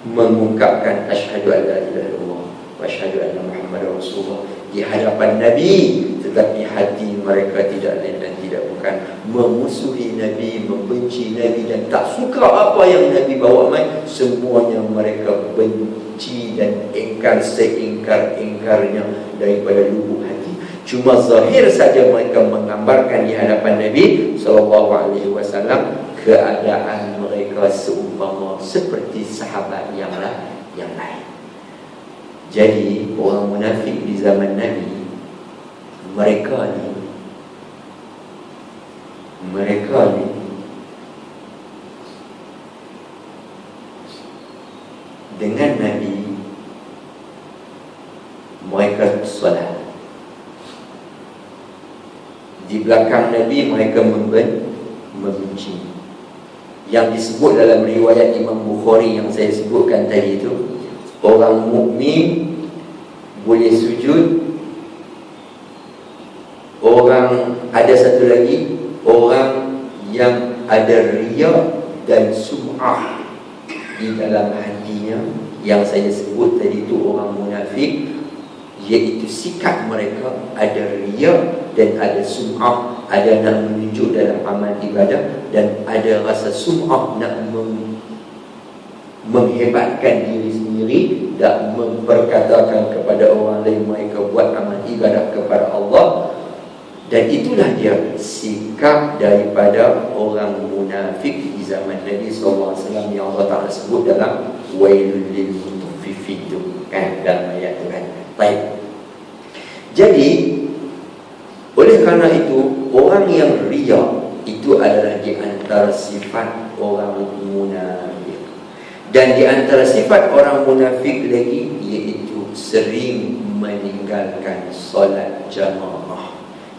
mengungkapkan asyhadu an la ilaha illallah wa asyhadu anna Muhammadar Rasulullah di hadapan Nabi, tetapi hati mereka tidak lain dan tidak bukan memusuhi Nabi, membenci Nabi dan tak suka apa yang Nabi bawa mai. Semuanya mereka benci dan ingkar seingkar-ingkarnya daripada lubuk hati. Cuma zahir saja mereka menggambarkan di hadapan Nabi SAW keadaan mereka seumpama seperti sahabat yang lain. Jadi orang munafik di zaman Nabi, mereka ni dengan Nabi mereka solat, di belakang Nabi mereka membenci. Yang disebut dalam riwayat Imam Bukhari yang saya sebutkan tadi itu, orang mukmin boleh sujud, orang, ada satu lagi, orang yang ada riya dan sum'ah di dalam hatinya, yang saya sebut tadi itu orang munafik, iaitu sikap mereka ada riya dan ada sum'ah, ada nak menunjuk dalam amal ibadah dan ada rasa sum'ah, nak menghebatkan diri sendiri dan memperkatakan kepada orang lain mereka buat amal ibadah kepada Allah. Dan itulah dia sikap daripada orang munafik di zaman Nabi SAW yang Allah Ta'ala sebut dalam wailul lil mutaffifin itu kan, dalam ayat itu kan. Baik. Jadi oleh kerana itu, orang yang riya itu adalah di antara sifat orang munafik. Dan di antara sifat orang munafik lagi iaitu sering meninggalkan solat jamaah.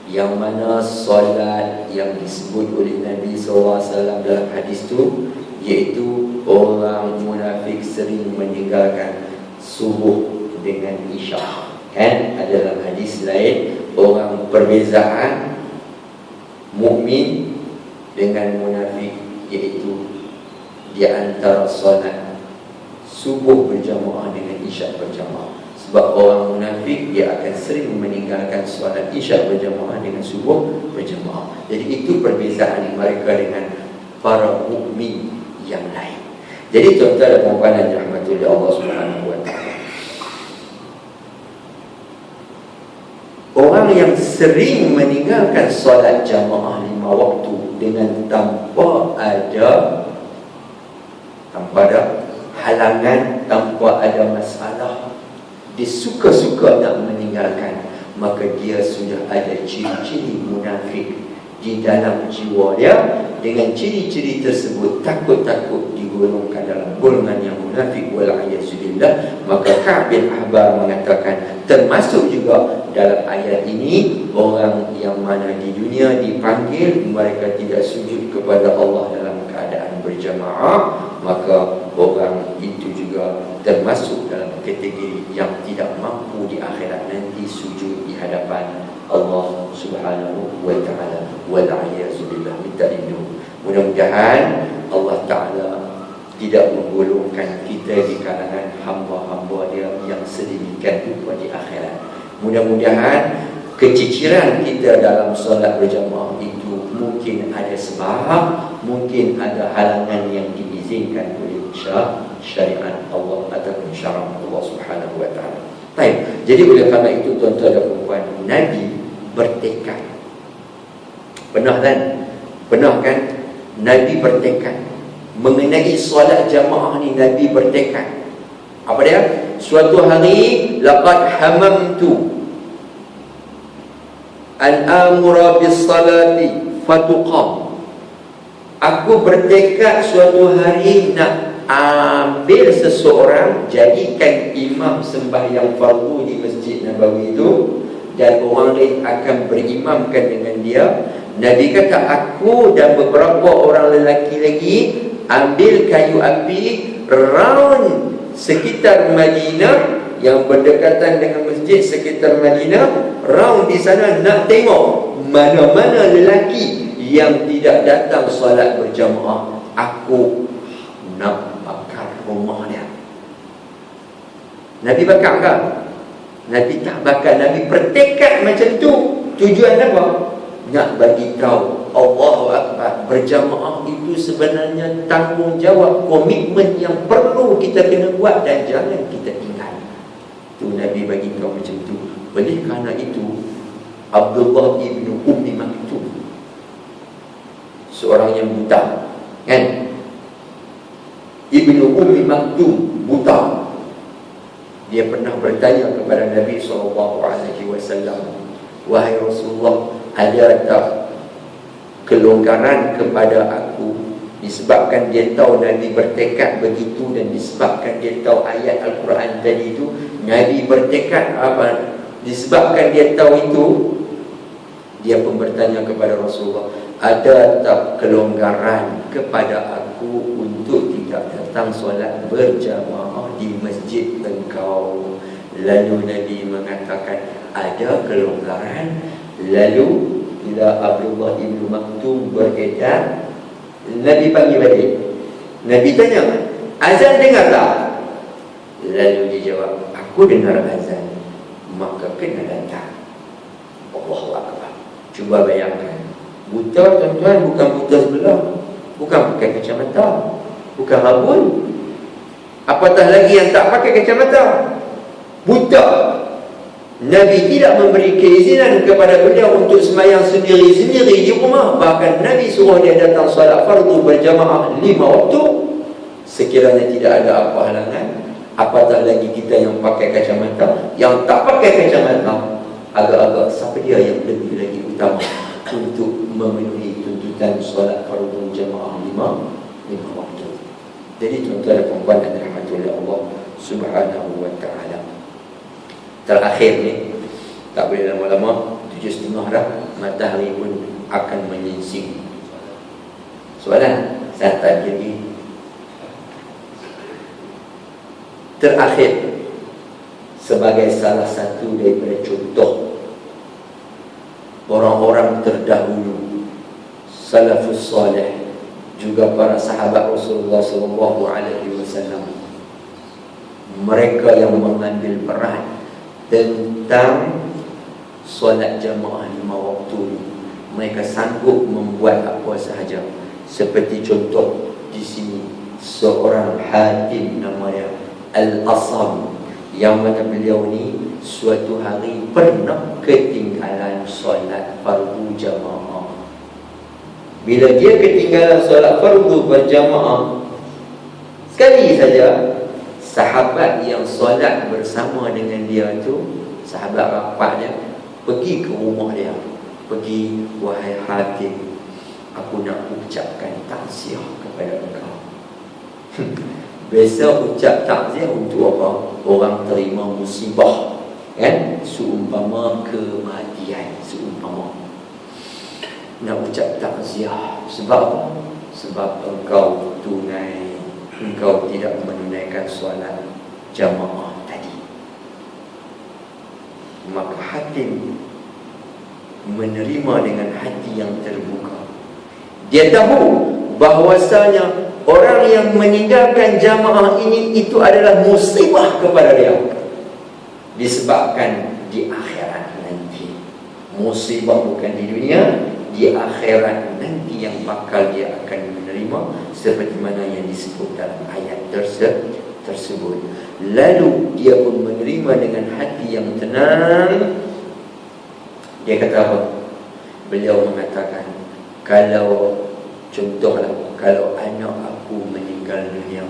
Yang mana solat yang disebut oleh Nabi SAW dalam hadis itu, iaitu orang munafik sering meninggalkan subuh dengan isyak. Kan ada dalam hadis lain, orang perbezaan mukmin dengan munafik iaitu di antara solat subuh berjamaah dengan isyak berjamaah. Sebab orang munafik dia akan sering meninggalkan solat isyak berjamaah dengan subuh berjamaah. Jadi itu perbezaan mereka dengan para mukmin yang lain. Jadi tuan-tuan dan puan-puan yang dirahmati oleh Allah Subhanahu wa taala, orang yang sering meninggalkan solat jamaah 5 waktu dengan tanpa ada halangan, tanpa ada masalah, dia suka-suka nak meninggalkan, maka dia sudah ada ciri-ciri munafik di dalam jiwa dia. Dengan ciri-ciri tersebut takut-takut digolongkan dalam golongan yang munafik, wal'ayazubillah. Maka Ka'ab bin Ahbar mengatakan, termasuk juga dalam ayat ini orang yang mana di dunia dipanggil mereka tidak sujud kepada Allah dalam keadaan beriman. berjamaah, maka orang itu juga termasuk dalam kategori yang tidak mampu di akhirat nanti sujud di hadapan Allah Subhanahu wa taala. Wal-'iyazubillah, minta lindung. Mudah-mudahan Allah Taala tidak menggolongkan kita di kalangan hamba-hamba Dia yang sedemikian rupa di akhirat. Mudah-mudahan keciciran kita dalam solat berjamaah itu mungkin ada sebab, mungkin ada halangan yang diizinkan oleh syariat Allah ataupun syarak Allah Subhanahu wa taala. Baik. Jadi oleh kerana itu tuan-tuan dan puan, Nabi bertekad. Pernah kan Nabi bertekad mengenai solat jamaah ni. Nabi bertekad. Apa dia? Suatu hari, laqad hamamtu an amura bis salati fatuqam. Aku bertekad suatu hari nak ambil seseorang, jadikan imam sembahyang fardu di Masjid Nabawi itu, dan orang lain akan berimamkan dengan dia. Nabi kata, aku dan beberapa orang lelaki lagi ambil kayu api round sekitar Madinah, yang berdekatan dengan masjid sekitar Madinah, round di sana nak tengok mana-mana lelaki yang tidak datang solat berjamaah. Aku nak bakar rumah dia. Nabi bakar kan? Nabi tak bakar. Nabi bertekad macam tu. Tujuan apa? Nak bagi tahu Allahu Akbar, berjamaah itu sebenarnya tanggungjawab, komitmen yang perlu kita kena buat dan jangan kita tinggal. Tu Nabi bagi tahu macam tu. Oleh kerana itu, Abdullah ibnu Ummi Maktum, seorang yang buta, kan? Ibnu Ummi Maktum buta. Dia pernah bertanya kepada Nabi SAW, wahai Rasulullah, ada tak kelonggaran kepada aku? Disebabkan dia tahu Nabi bertekad begitu, dan disebabkan dia tahu ayat Al-Quran tadi itu, Nabi bertekad apa? Disebabkan dia tahu itu, dia pun bertanya kepada Rasulullah, ada tak kelonggaran kepada aku untuk tidak datang solat berjamaah di masjid engkau? Lalu Nabi mengatakan, ada kelonggaran. Lalu bila Abdullah ibnu Maktum beredar, Nabi panggil balik. Nabi tanya, azan dengar tak? Lalu dia jawab, aku dengar azan. Maka kena datang. Allahu Akbar. Cuba bayangkan, buta tuan-tuan, bukan buta sebelah, bukan pakai kacamata, bukan rabun, apatah lagi yang tak pakai kacamata, buta. Nabi tidak memberi keizinan kepada beliau untuk sembahyang sendiri-sendiri di rumah. Bahkan Nabi suruh dia datang solat fardu berjamaah 5 waktu. Sekiranya tidak ada apa halangan, apatah lagi kita yang pakai kacamata. Yang tak pakai kacamata, agak-agak siapa dia yang lebih lagi utama untuk memenuhi tuntutan solat fardu jamaah 5 waktu. Jadi tuan-tuan dan puan yang dirahmati oleh Allah Subhanahu wa taala, terakhir ni, tak boleh lama-lama, 7.30 dah, matahari pun akan menyingsing. Soalan saya tak lagi. Terakhir, sebagai salah satu daripada contoh orang-orang terdahulu, salafus salih, juga para sahabat Rasulullah SAW, mereka yang mengambil peran tentang solat jamaah 5 waktu, mereka sanggup membuat apa sahaja. Seperti contoh di sini, seorang hakim namanya Al-Asam, yang mana beliau ni suatu hari pernah ketinggalan solat fardu jamaah. Bila dia ketinggalan solat fardu berjamaah sekali saja, sahabat yang solat bersama dengan dia tu, sahabat rapatnya, pergi ke rumah dia. Pergi, wahai hakim, aku nak ucapkan takziah kepada engkau. Biasa ucap takziah untuk apa? Orang terima musibah, kan? Seumpama kematian, seumpama. Nak ucap takziah. Sebab apa? Sebab engkau tunai engkau tidak menunaikan solat jamaah tadi. Maka hakim menerima dengan hati yang terbuka. Dia tahu bahwasanya orang yang meninggalkan jamaah ini itu adalah musibah kepada dia, disebabkan di akhirat nanti. Musibah bukan di dunia, di akhirat nanti yang bakal dia akan menerima, seperti mana yang disebut dalam ayat tersebut. Lalu dia pun menerima dengan hati yang tenang. Dia kata apa? Beliau mengatakan, kalau contohlah, kalau anak aku meninggal dunia,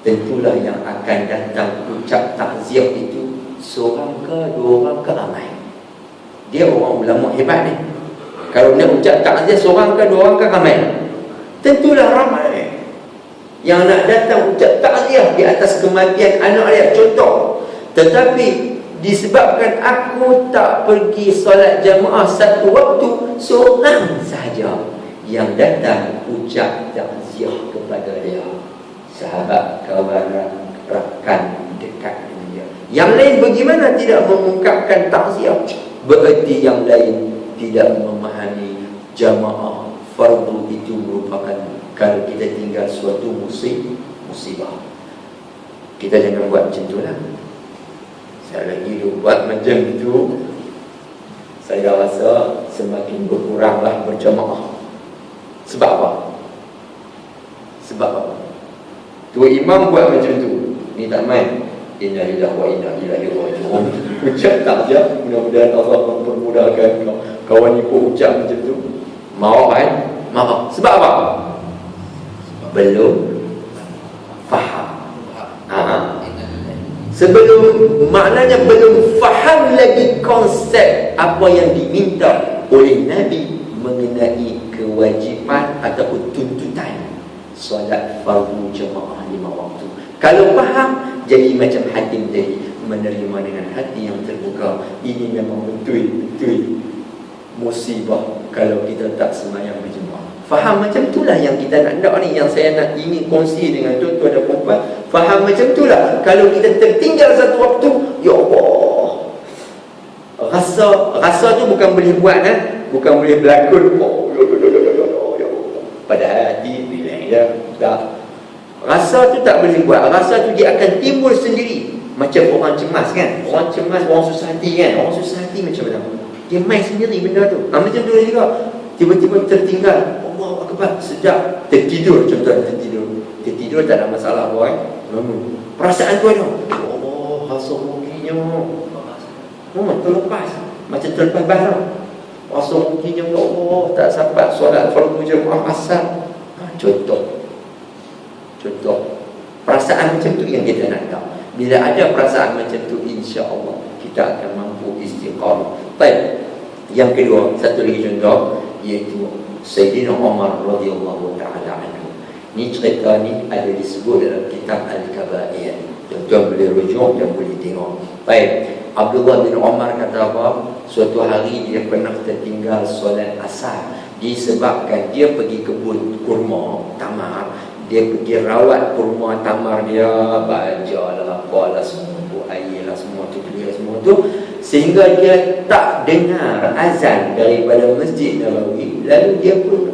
tentulah yang akan datang ucap takziah itu seorang ke dua orang ke ramai. Dia orang ulama hebat ni. Kalau dia ucap takziah seorang ke dua orang ke ramai, tentulah ramai yang nak datang ucap takziah di atas kematian anak dia, contoh. Tetapi disebabkan aku tak pergi solat jamaah satu waktu, seorang sahaja yang datang ucap takziah kepada dia, sahabat, kawan, rakan dekat dengan dia. Yang lain bagaimana tidak mengungkapkan takziah? Bererti yang lain tidak memahami jamaah fardu itu merupakan, kalau kita tinggal suatu musibah. Kita jangan buat macam tu lah. Saya lagi buat macam itu, saya rasa semakin berkuranglah berjamaah. Sebab apa? Sebab apa? Tua imam buat macam tu, ni tak main. Inna lillahi wa inna ilaihi raji'un. Ucap takziah, mudah-mudahan Allah mempermudahkan kau. Kawan ni pun ucap macam tu, maaf kan? Maaf. Sebab apa? Belum faham. Sebelum, maknanya belum faham lagi konsep apa yang diminta oleh Nabi mengenai kewajipan ataupun tuntutan solat fardu jemaah 5 waktu. Kalau faham, jadi macam hakim tadi, menerima dengan hati yang terbuka. Ini memang betul-betul musibah kalau kita tak sembahyang berjemaah. Faham macam itulah yang kita nak ni, yang saya nak ingin kongsi dengan tuan-tuan dan puan-puan. Faham macam itulah. Kalau kita tertinggal satu waktu, ya Allah, rasa tu bukan boleh buat kan? Bukan boleh berlakon. Oh, ya Allah. Padahal hati bila ya tak. Rasa tu tak boleh buat. Rasa tu dia akan timbul sendiri. Macam orang cemas kan? Orang cemas, orang susah hati kan? Orang susah hati macam mana? Dia main sendiri benda tu. Macam tu juga. Tiba-tiba tertinggal. Allah Akbar, sejak tertidur, contohnya tertidur tak ada masalah boy. Perasaan tu ada. Allah, rasa ruginya. Terlepas. Macam terlepas barang. Rasa ruginya, ya Allah, tak sempat solat fardu jemaah asar. Contoh. Perasaan macam tu yang kita nak tahu. Bila ada perasaan macam tu, insya-Allah kita akan mampu istiqamah. Baik. Yang kedua, satu lagi contoh, iaitu Sayyidina Umar radhiyallahu ta'ala anhu. Ni cerita ni ada disebut dalam kitab Al-Kabair. Tuan-tuan boleh rujuk dan boleh tengok. Baik, Abdullah bin Umar kata apa? Suatu hari dia pernah tertinggal solat asar disebabkan dia pergi kebun kurma, tamar. Dia pergi rawat kurma tamar dia, baca lah, apalah semua, air lah, semua tu, clear semua tu, sehingga dia tak dengar azan daripada Masjid Nabawi. Lalu dia pun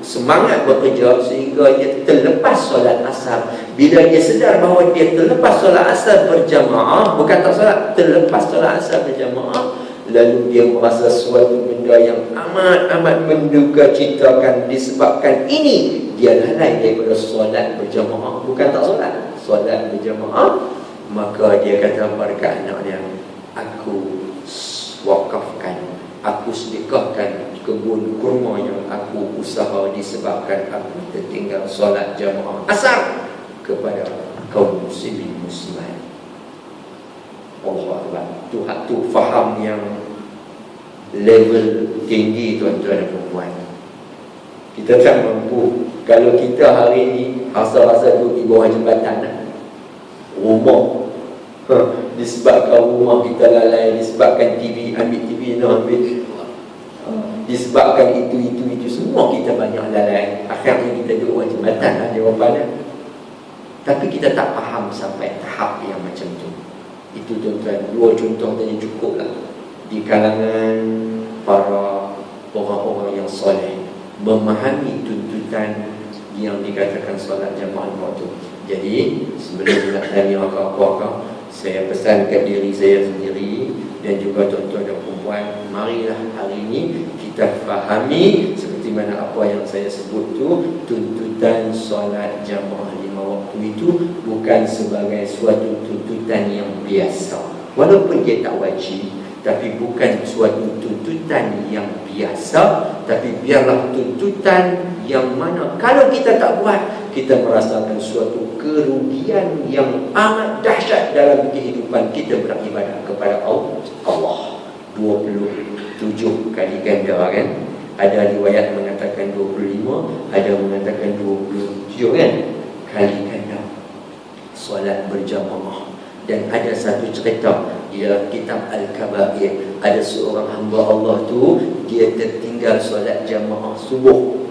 semangat bekerja sehingga dia terlepas solat asar. Bila dia sedar bahawa dia terlepas solat asar berjamaah, bukan tak solat, terlepas solat asar berjamaah, lalu dia merasa suatu benda yang amat menduga citakan, disebabkan ini dia lalai daripada solat berjamaah, bukan tak solat berjamaah. Maka dia kata kepada anak dia, aku wakafkan, aku sedekahkan kebun kurma yang aku usaha disebabkan aku tertinggal solat jamaah asar kepada kaum muslimin muslimat. Allah Akbar. Tu faham yang level tinggi, tuan-tuan dan puan-puan. Kita tak mampu. Kalau kita hari ini rasa-rasa tu di bawah jembatan, rumah, disebabkan rumah kita lalai, disebabkan TV, ambil TV, nak ambil Disebabkan itu semua kita banyak lalai. Akhirnya kita duduk jembatan lah jawapannya. Tapi kita tak faham sampai tahap yang macam tu. Itu tuan-tuan, 2 contoh tadi cukup lah. Di kalangan para orang-orang yang soleh, memahami tuntutan yang dikatakan solat jamaah waktu. Jadi sebelum nak tanya apa-apa, saya pesan kat diri saya sendiri dan juga tuan-tuan dan puan, marilah hari ini kita fahami seperti mana apa yang saya sebut tu, tuntutan solat jamaah 5 waktu itu bukan sebagai suatu tuntutan yang biasa. Walaupun dia tak wajib, tapi bukan suatu tuntutan yang biasa, tapi biarlah tuntutan yang mana kalau kita tak buat, kita merasakan suatu kerugian yang amat dahsyat dalam kehidupan kita beribadah kepada Allah. 27 kali ganda kan. Ada riwayat mengatakan 25, ada mengatakan 27 kan, kali ganda solat berjamaah. Dan ada satu cerita di dalam kitab Al-Kabair, ada seorang hamba Allah tu, dia tertinggal solat jamaah subuh.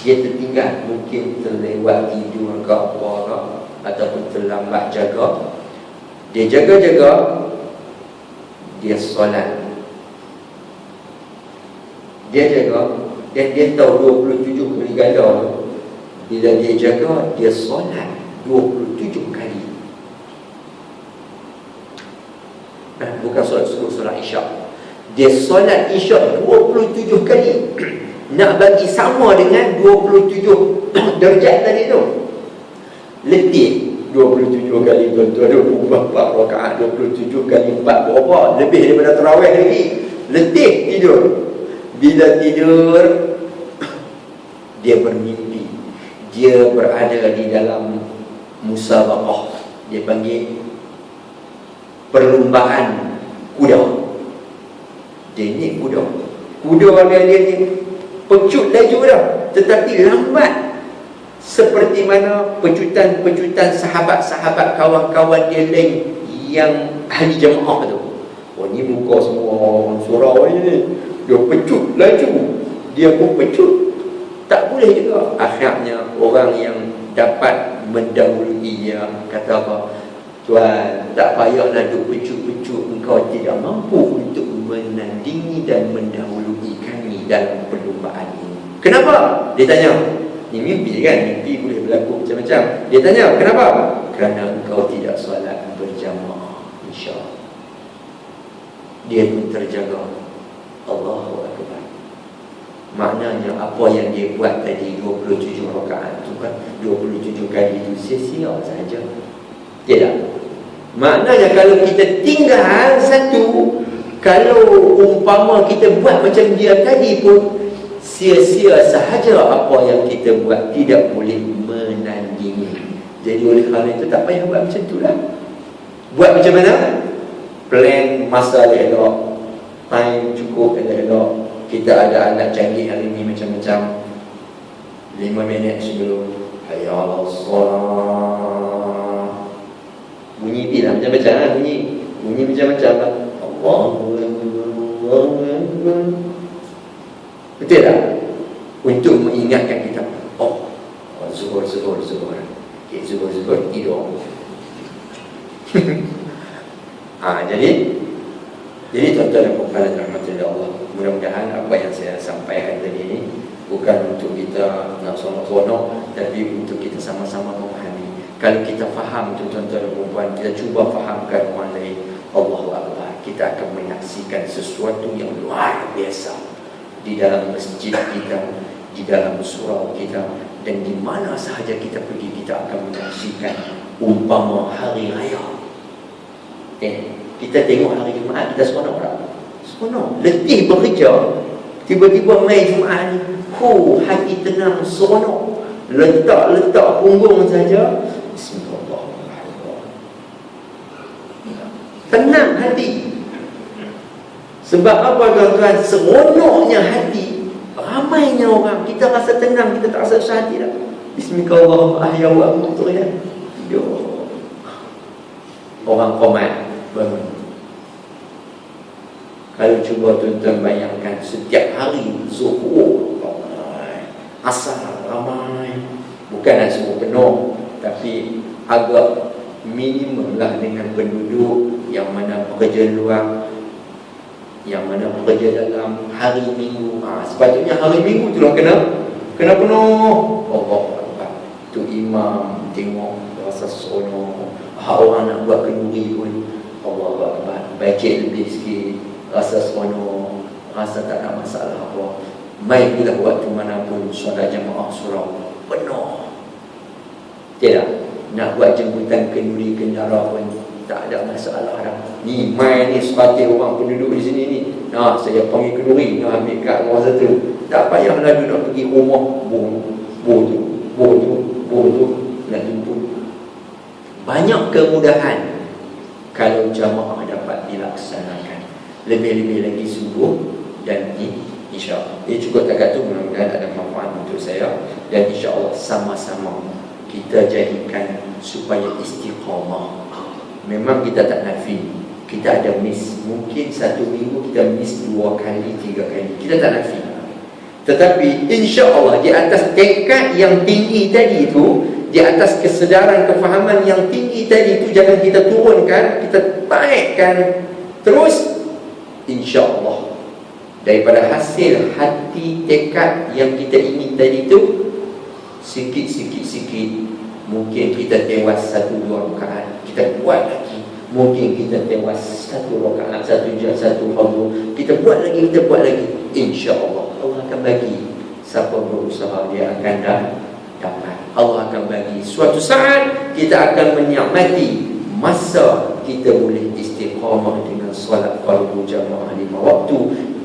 Dia tertinggal, mungkin terlewat tidur ke apa ke, ataupun terlambat jaga. Dia jaga-jaga, dia solat. Dia jaga, dan dia tahu 27 kali ganda tu. Bila dia jaga, dia solat 27 kali. Bukan solat subuh, solat isyak. Dia solat isyak 27 kali. Nak bagi sama dengan 27 darjat tadi tu. Letih 27 kali tuan-tuan, 24 rakaat, 27 kali 4 berapa? Lebih daripada tarawih lagi. Letih tidur. Bila tidur, dia bermimpi. Dia berada di dalam musabaqah. Dia panggil perlumbaan kuda. Dia ni kuda. Kuda dia ni pecut laju dah, tetapi lambat. Seperti mana pecutan-pecutan sahabat-sahabat kawan-kawan dia lain yang ahli jemaah tu. Oh ni muka semua orang surau ni, dia pecut laju, dia pun pecut. Tak boleh juga. Akhirnya orang yang dapat mendahului dia kata apa? Tuan, tak payahlah duk pecut-pecut, engkau tidak mampu untuk menandingi dan mendahului kami dalam perlumbaan ini. Kenapa? Dia tanya. Ini mimpi kan? Mimpi boleh berlaku macam-macam. Dia tanya, kenapa? Kerana engkau tidak solat berjamaah. InsyaAllah. Dia pun terjaga. Allahu Akbar. Maknanya apa yang dia buat tadi 27 rakaat tu kan, 27 kali itu sia-sia saja. Tidak. Maknanya kalau kita tinggal satu, kalau umpama kita buat macam dia tadi pun, sia-sia sahaja apa yang kita buat, tidak boleh menandingi. Jadi oleh kerana itu tak payah buat macam tu lah. Buat macam mana? Plan masa elok, time cukup elok. Kita ada alat canggih hari ini macam-macam. 5 minit sebelum hayya 'alas salat, bunyi bila macam-macam lah, bunyi macam-macam lah. Allahu Akbar. Betul tak? Untuk mengingatkan kita, oh, zuhur. Okay, zuhur tidur. Jadi tuan-tuan dan puan rahmatullah Allah, mudah-mudahan apa yang saya sampaikan tadi ini bukan untuk kita nak sonok-sonok, tapi untuk kita sama-sama memahami. Kalau kita faham tuan-tuan dan puan, kita cuba fahamkan orang lain, Allahu Akbar, kita akan menyaksikan sesuatu yang luar biasa di dalam masjid kita, di dalam surau kita, dan di mana sahaja kita pergi, kita akan menyaksikan umpama hari raya. Kita tengok hari Jumaat, kita seronok tak? Seronok, letih bekerja. Tiba-tiba mai Jumaat ni, hati tenang, seronok. Letak punggung saja, Bismillahirrahmanirrahim, tenang hati. Sebab apa tuan-tuan? Seronoknya hati, ramainya orang, kita rasa tenang, kita tak rasa hati dah. Bismillahirrahmanirrahim. Orang komat bangun. Kalau cuba tuan-tuan bayangkan setiap hari zuhur ramai, asar ramai, bukanlah semua penuh, tapi agak minimum lah dengan penduduk yang mana pekerja luar, yang mana pekerja dalam hari minggu. Sepatutnya hari minggu tu lah kena penuh. Allah Akbar. Tu imam tengok rasa seronok. Orang nak buat kenduri pun Allah Akbar, bajet lebih sikit, rasa seronok, rasa tak ada masalah apa. Mai bila waktu manapun solat jemaah surau penuh. Tidak nak buat jemputan kenduri kendara pun tak ada masalah dah. Ni mai ni 100 orang penduduk di sini ni. Nah, saya panggil kenduri, nak ambil kat rumah satu. Tak payahlah dia nak pergi rumah boh tu nak jemput. Banyak kemudahan kalau jamaah dapat dilaksanakan. Lebih-lebih lagi sungguh dan insya-Allah. Ia cukup takat tu, mudah-mudahan ada manfaat untuk saya, dan insya-Allah sama-sama kita jadikan supaya istiqamah. Memang kita tak nafi, kita ada miss. Mungkin satu minggu kita miss 2 kali, 3 kali. Kita tak nafi. Tetapi insya-Allah di atas tekad yang tinggi tadi itu, di atas kesedaran kefahaman yang tinggi tadi itu, jangan kita turunkan, kita taikkan terus. InsyaAllah daripada hasil hati tekad yang kita ingin tadi itu, sikit mungkin kita tewas 1-2 rakaat, kita buat lagi. Mungkin kita tewas 1 rakaat, 1 jam, 1 hadru, kita buat lagi. InsyaAllah Allah akan bagi. Siapa berusaha dia akan dapat. Allah akan bagi. Suatu saat kita akan menikmati masa kita boleh istiqamah dengan solat fardu jamaah 5 waktu.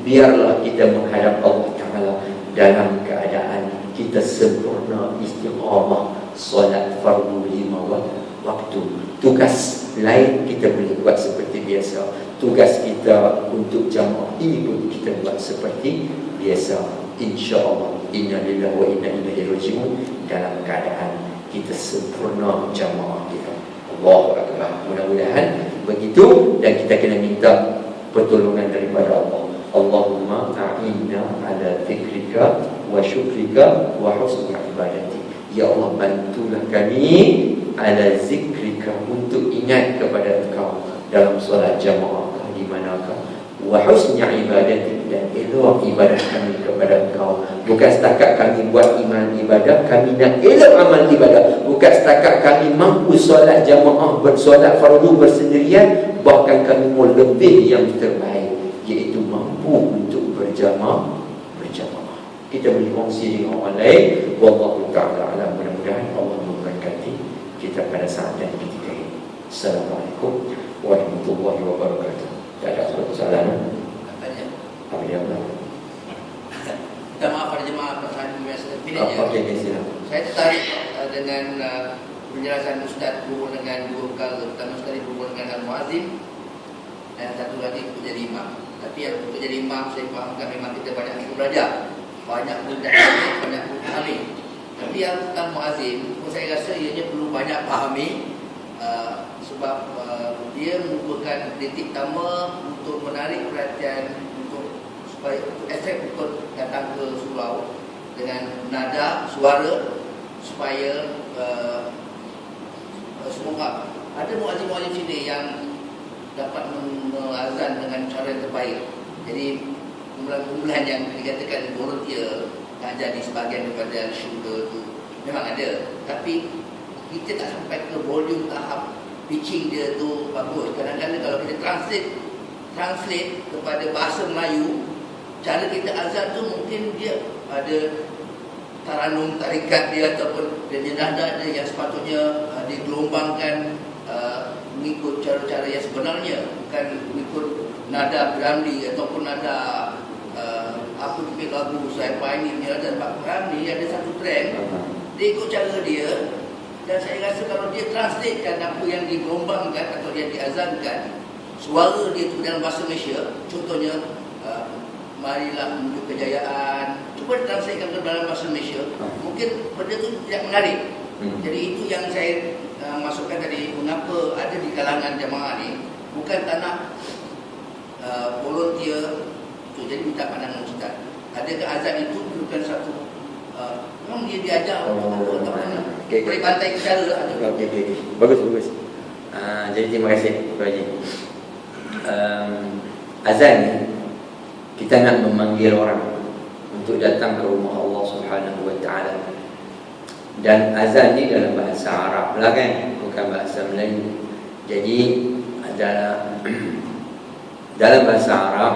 Biarlah kita menghadap Allah Ta'ala dalam keadaan kita sempurna istiqamah solat fardu 5 waktu. Tugas lain kita boleh buat seperti biasa. Tugas kita untuk jamaah ini pun kita buat seperti biasa. InsyaAllah, inna lillahi wa inna ilaihi raji'un, dalam keadaan kita sempurna jamaah kita. Allahu Akbar. Mudah-mudahan begitu, dan kita kena minta pertolongan daripada Allah. Allahumma a'inna ala zikrika wa syukrika wa husni ibadati. Ya Allah, bantulah kami ala zikrika, untuk ingat kepada Engkau dalam solat jamaah di manakah, wa husni ibadati, dan elok ibadah kami kepada Engkau. Bukan setakat kami buat iman ibadah, kami nak elok amal ibadah. Bukan setakat kami mampu solat jamaah, bersolat fardu bersendirian, bahkan kami mau lebih yang terbaik, iaitu mampu untuk berjamaah. Kita boleh kongsi dengan orang lain. Wallahu ta'ala alam. Mudah-mudahan Allah memberkati kita pada saat dan ketika ini. Assalamualaikum warahmatullahi wabarakatuh. Tak ada soalan? Apa dia Allah? Minta maaf pada jemaah pertanyaan biasa. Okey, silakan. Saya tertarik dengan penjelasan Ustaz berhubung dengan 2 perkara. Pertama sekali berhubung dengan Al-Muazzin, dan satu lagi untuk jadi imam. Tapi yang untuk jadi imam, saya fahamkan memang kita banyak yang belajar, banyak pun banyak pun fahami. Tapi yang tentang Muazzin, saya rasa ianya perlu banyak fahami, sebab dia merupakan titik utama untuk menarik perhatian, supaya efek untuk datang ke surau dengan nada suara, supaya semoga ada muazzin-muazzin sini yang dapat mengazan dengan cara yang terbaik. Jadi kumpulan-kumpulan yang dikatakan volunteer tak jadi sebahagian daripada syurga itu memang ada, tapi kita tak sampai ke volume tahap pitching dia tu bagus. Kadang-kadang kalau kita translate kepada bahasa Melayu, cara kita azan tu mungkin dia ada taranum tarikat dia, ataupun dia nada dia yang sepatutnya digelombangkan mengikut cara-cara yang sebenarnya, bukan mengikut nada Ramli ataupun nada apa tu lagu saya ini punya nada Pak Ramli. Ada satu trend, dia ikut cara dia, dan saya rasa kalau dia translatekan apa yang digelombangkan atau yang diazankan, suara dia tu dalam bahasa Malaysia, contohnya marilah menuju kejayaan, cuba translatekan ke dalam bahasa Malaysia, mungkin benda tu tidak menarik. Jadi itu yang saya masukkan tadi, mengapa ada di kalangan jamaah ni bukan tak nak volunteer itu. Jadi minta pandangan Ustaz, adakah azan itu bukan satu memang dia diajar peribadatan cara atau Okey. Bagus. Jadi terima kasih Pak Haji. Azan ni kita nak memanggil orang untuk datang ke rumah Allah Subhanahu Wa Taala. Dan azan ni dalam bahasa Arab lah kan, bukan bahasa Melayu. Jadi dalam bahasa Arab,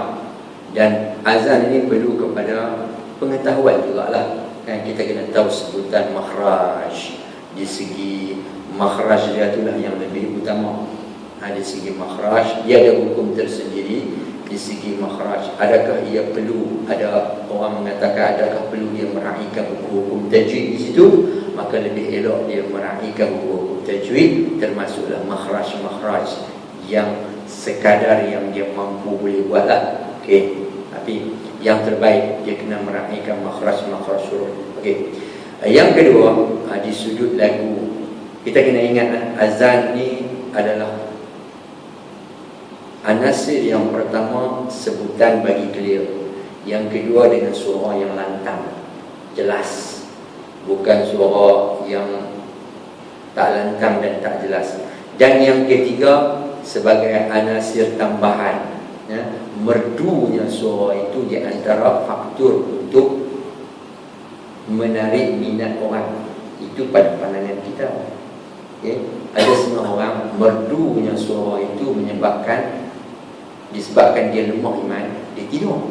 dan azan ini perlu kepada pengetahuan juga lah kan. Kita kena tahu sebutan makhraj. Di segi makhraj dia itulah yang lebih utama. Di segi makhraj dia ada hukum tersendiri. Di segi makhraj, adakah ia perlu, ada orang mengatakan adakah perlu dia meraihkan hukum tajwid di situ, maka lebih elok dia meraihkan hukum tajwid, termasuklah makhraj yang sekadar yang dia mampu boleh buat lah. Okey, tapi yang terbaik dia kena meraihkan makhraj huruf. Okey. Yang kedua, di sudut lagu kita kena ingat azan ni adalah anasir yang pertama sebutan bagi clear, yang kedua dengan suara yang lantang, jelas, bukan suara yang tak lantang dan tak jelas. Dan yang ketiga sebagai anasir tambahan, merdunya suara itu di antara faktor untuk menarik minat orang. Itu pada pandangan kita. Okay? Ada setengah orang merdunya suara itu disebabkan dia lemah iman, dia tidur.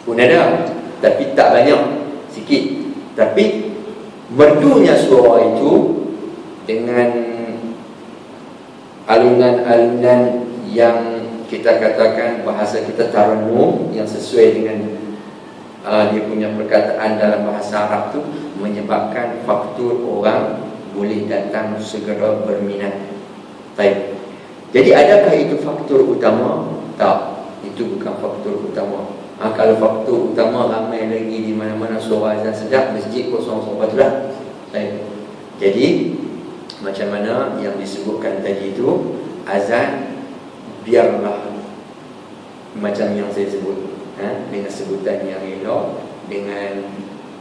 Pun ada, tapi tak banyak, sikit. Tapi merdunya suara itu dengan alunan-alunan yang kita katakan bahasa kita tarannum, yang sesuai dengan dia punya perkataan dalam bahasa Arab tu, menyebabkan faktor orang boleh datang segera berminat. Baik. Jadi adakah itu faktor utama? Tak, itu bukan faktor utama. Kalau faktor utama, ramai lagi di mana-mana suara azan sedap, masjid kosong semua tu lah. Baik. Jadi macam mana yang disebutkan tadi itu, azan biarlah macam yang saya sebut, dengan sebutan yang elok, dengan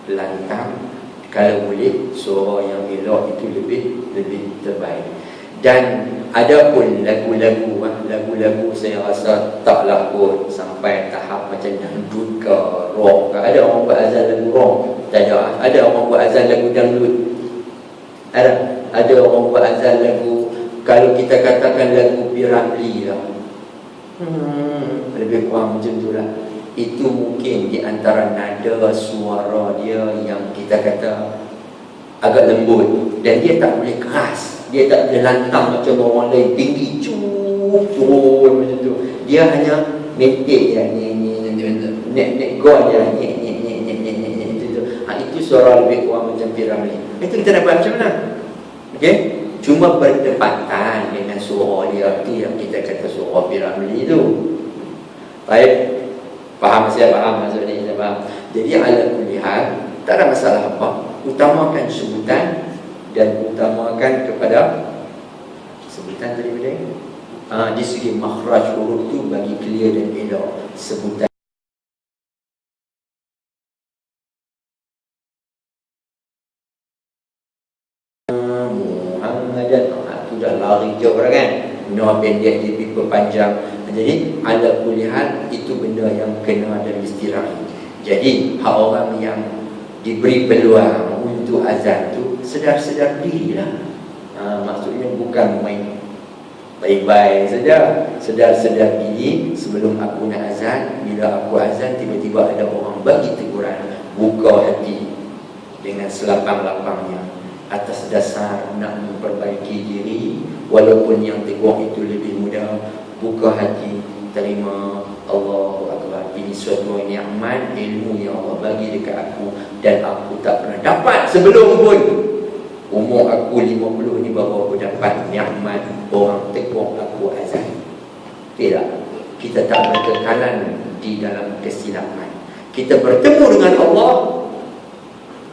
lantang, kalau boleh suara yang elok itu lebih terbaik. Dan ada pun lagu-lagu saya rasa taklah pun sampai tahap macam dangdut ke rock ke. Ada orang buat azan lagu rock? Tak ada. Ada orang buat azan lagu dangdut? Ada orang buat azan lagu, kalau kita katakan lagu Piramli lah, lebih kurang macam tu lah. Itu mungkin di antara nada suara dia yang kita kata agak lembut, dan dia tak boleh keras, dia tak boleh lantang macam orang lain tinggi turun macam tu. Dia hanya metik je, nek gol je, itu suara lebih kurang macam Piramli. Itu kita dapat macam mana? Okey, cuma berdepatan dengan suara dia, itu yang kita kata suara Piramli tu. Baik. Faham, saya faham maksud ni, saya faham. Jadi ala kulli hal, tak ada masalah apa. Utamakan sebutan dan utamakan kepada sebutan tadi di segi makhraj huruf tu bagi clear dan elok. Sebutan Muhammadan, tu dah lari jauh kan. No pendek lebih panjang. Jadi ala kulli hal itu benda yang kena dan istirahat. Jadi hak orang yang diberi peluang untuk azan tu sedar-sedar dirilah. Maksudnya bukan main baik-baik saja. Sedar-sedar diri sebelum aku nak azan. Bila aku azan tiba-tiba ada orang bagi teguran, buka hati dengan selapang-lapangnya atas dasar nak memperbaiki diri. Walaupun yang tegur itu lebih mudah, buka hati, terima. Allahu Akbar, ini suatu nikmat ilmu yang Allah bagi dekat aku, dan aku tak pernah dapat sebelum pun. Umur aku 50 ni baru aku dapat nikmat orang tegur aku azan. Tidak, kita tak berkekalan di dalam kesilapan. Kita bertemu dengan Allah,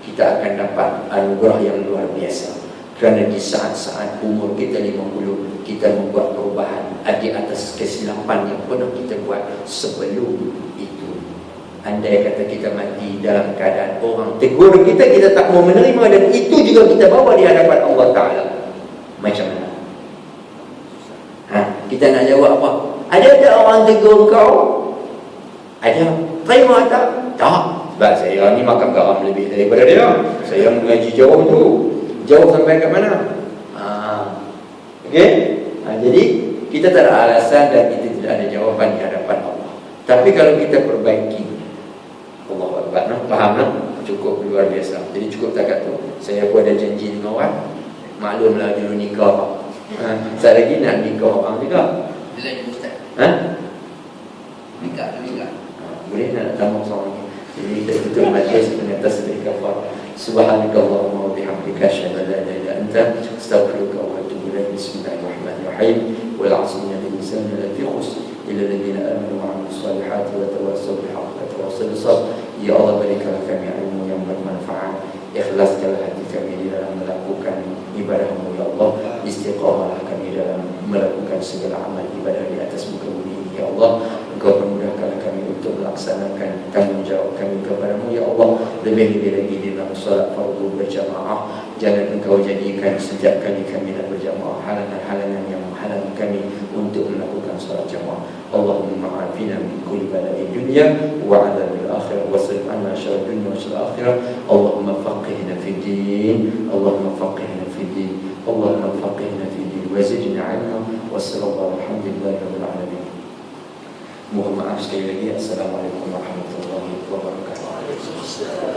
kita akan dapat anugerah yang luar biasa. Kerana di saat-saat umur kita 50, kita membuat perubahan di atas kesilapan yang pernah kita buat sebelum itu. Andai kata kita mati dalam keadaan orang tegur kita, kita tak mau menerima, dan itu juga kita bawa di hadapan Allah Ta'ala, macam mana? Kita nak jawab apa? Ada tak orang tegur kau? Ada. Terima tak? Tak. Sebab saya ni makan garam lebih daripada dia. Saya mengaji jauh tu. Jauh sampai ke mana? Okey? Jadi kita tak ada alasan dan kita tidak ada jawapan di hadapan Allah. Tapi kalau kita perbaiki, Allah Akbar, faham tak? Cukup luar biasa. Jadi cukup takat tu. Saya pun ada janji dengan orang. Maklumlah dulu nikah. Saya lagi nak nikah orang juga. Bila jadi ustaz? Nikah. Boleh nak tambah seorang ni. Jadi kita tutup majlis dengan tasbih kafar. Subhanakallahumma wa bihamdika asyhadu an la ilaha illa anta astaghfiruka wa atubu ilaik. Bismillahirrahmanirrahim. Wal 'asri innal insana lafi khusr illa alladhina amanu wa 'amilus salihati wa tawassaw bil haqqi wa tawassaw bis sabr. Ya Allah, berikanlah kami ilmu yang bermanfaat. Ikhlaskanlah hati kami di dalam melakukan ibadah-Mu ya Allah. Istiqamahlah kami dalam melakukan segala amal ibadah di atas muka bumi ini ya Allah. Engkau permudahkanlah kami untuk melaksanakan tanggungjawab kami kepada-Mu ya Allah. Lebih-lebih lagi di dalam solat fardu berjamaah. Jangan Engkau jadikan setiap kali kami nak berjamaah halangan-halangan yang menghalangi kami untuk melakukan solat jamaah. Allahumma afina min kulli bala'i dunya wa 'adzabil akhirah wa sirf anna syarra dunya wa syarra akhirah. Allahumma faqihna fid din. Allahumma faqihna fid din. Allahumma faqihna fid din wa zidna 'ilma. Wassallallahu alhamdulillahi rabbil alamin. Mohon maaf sekali lagi. Assalamualaikum warahmatullahi wabarakatuh.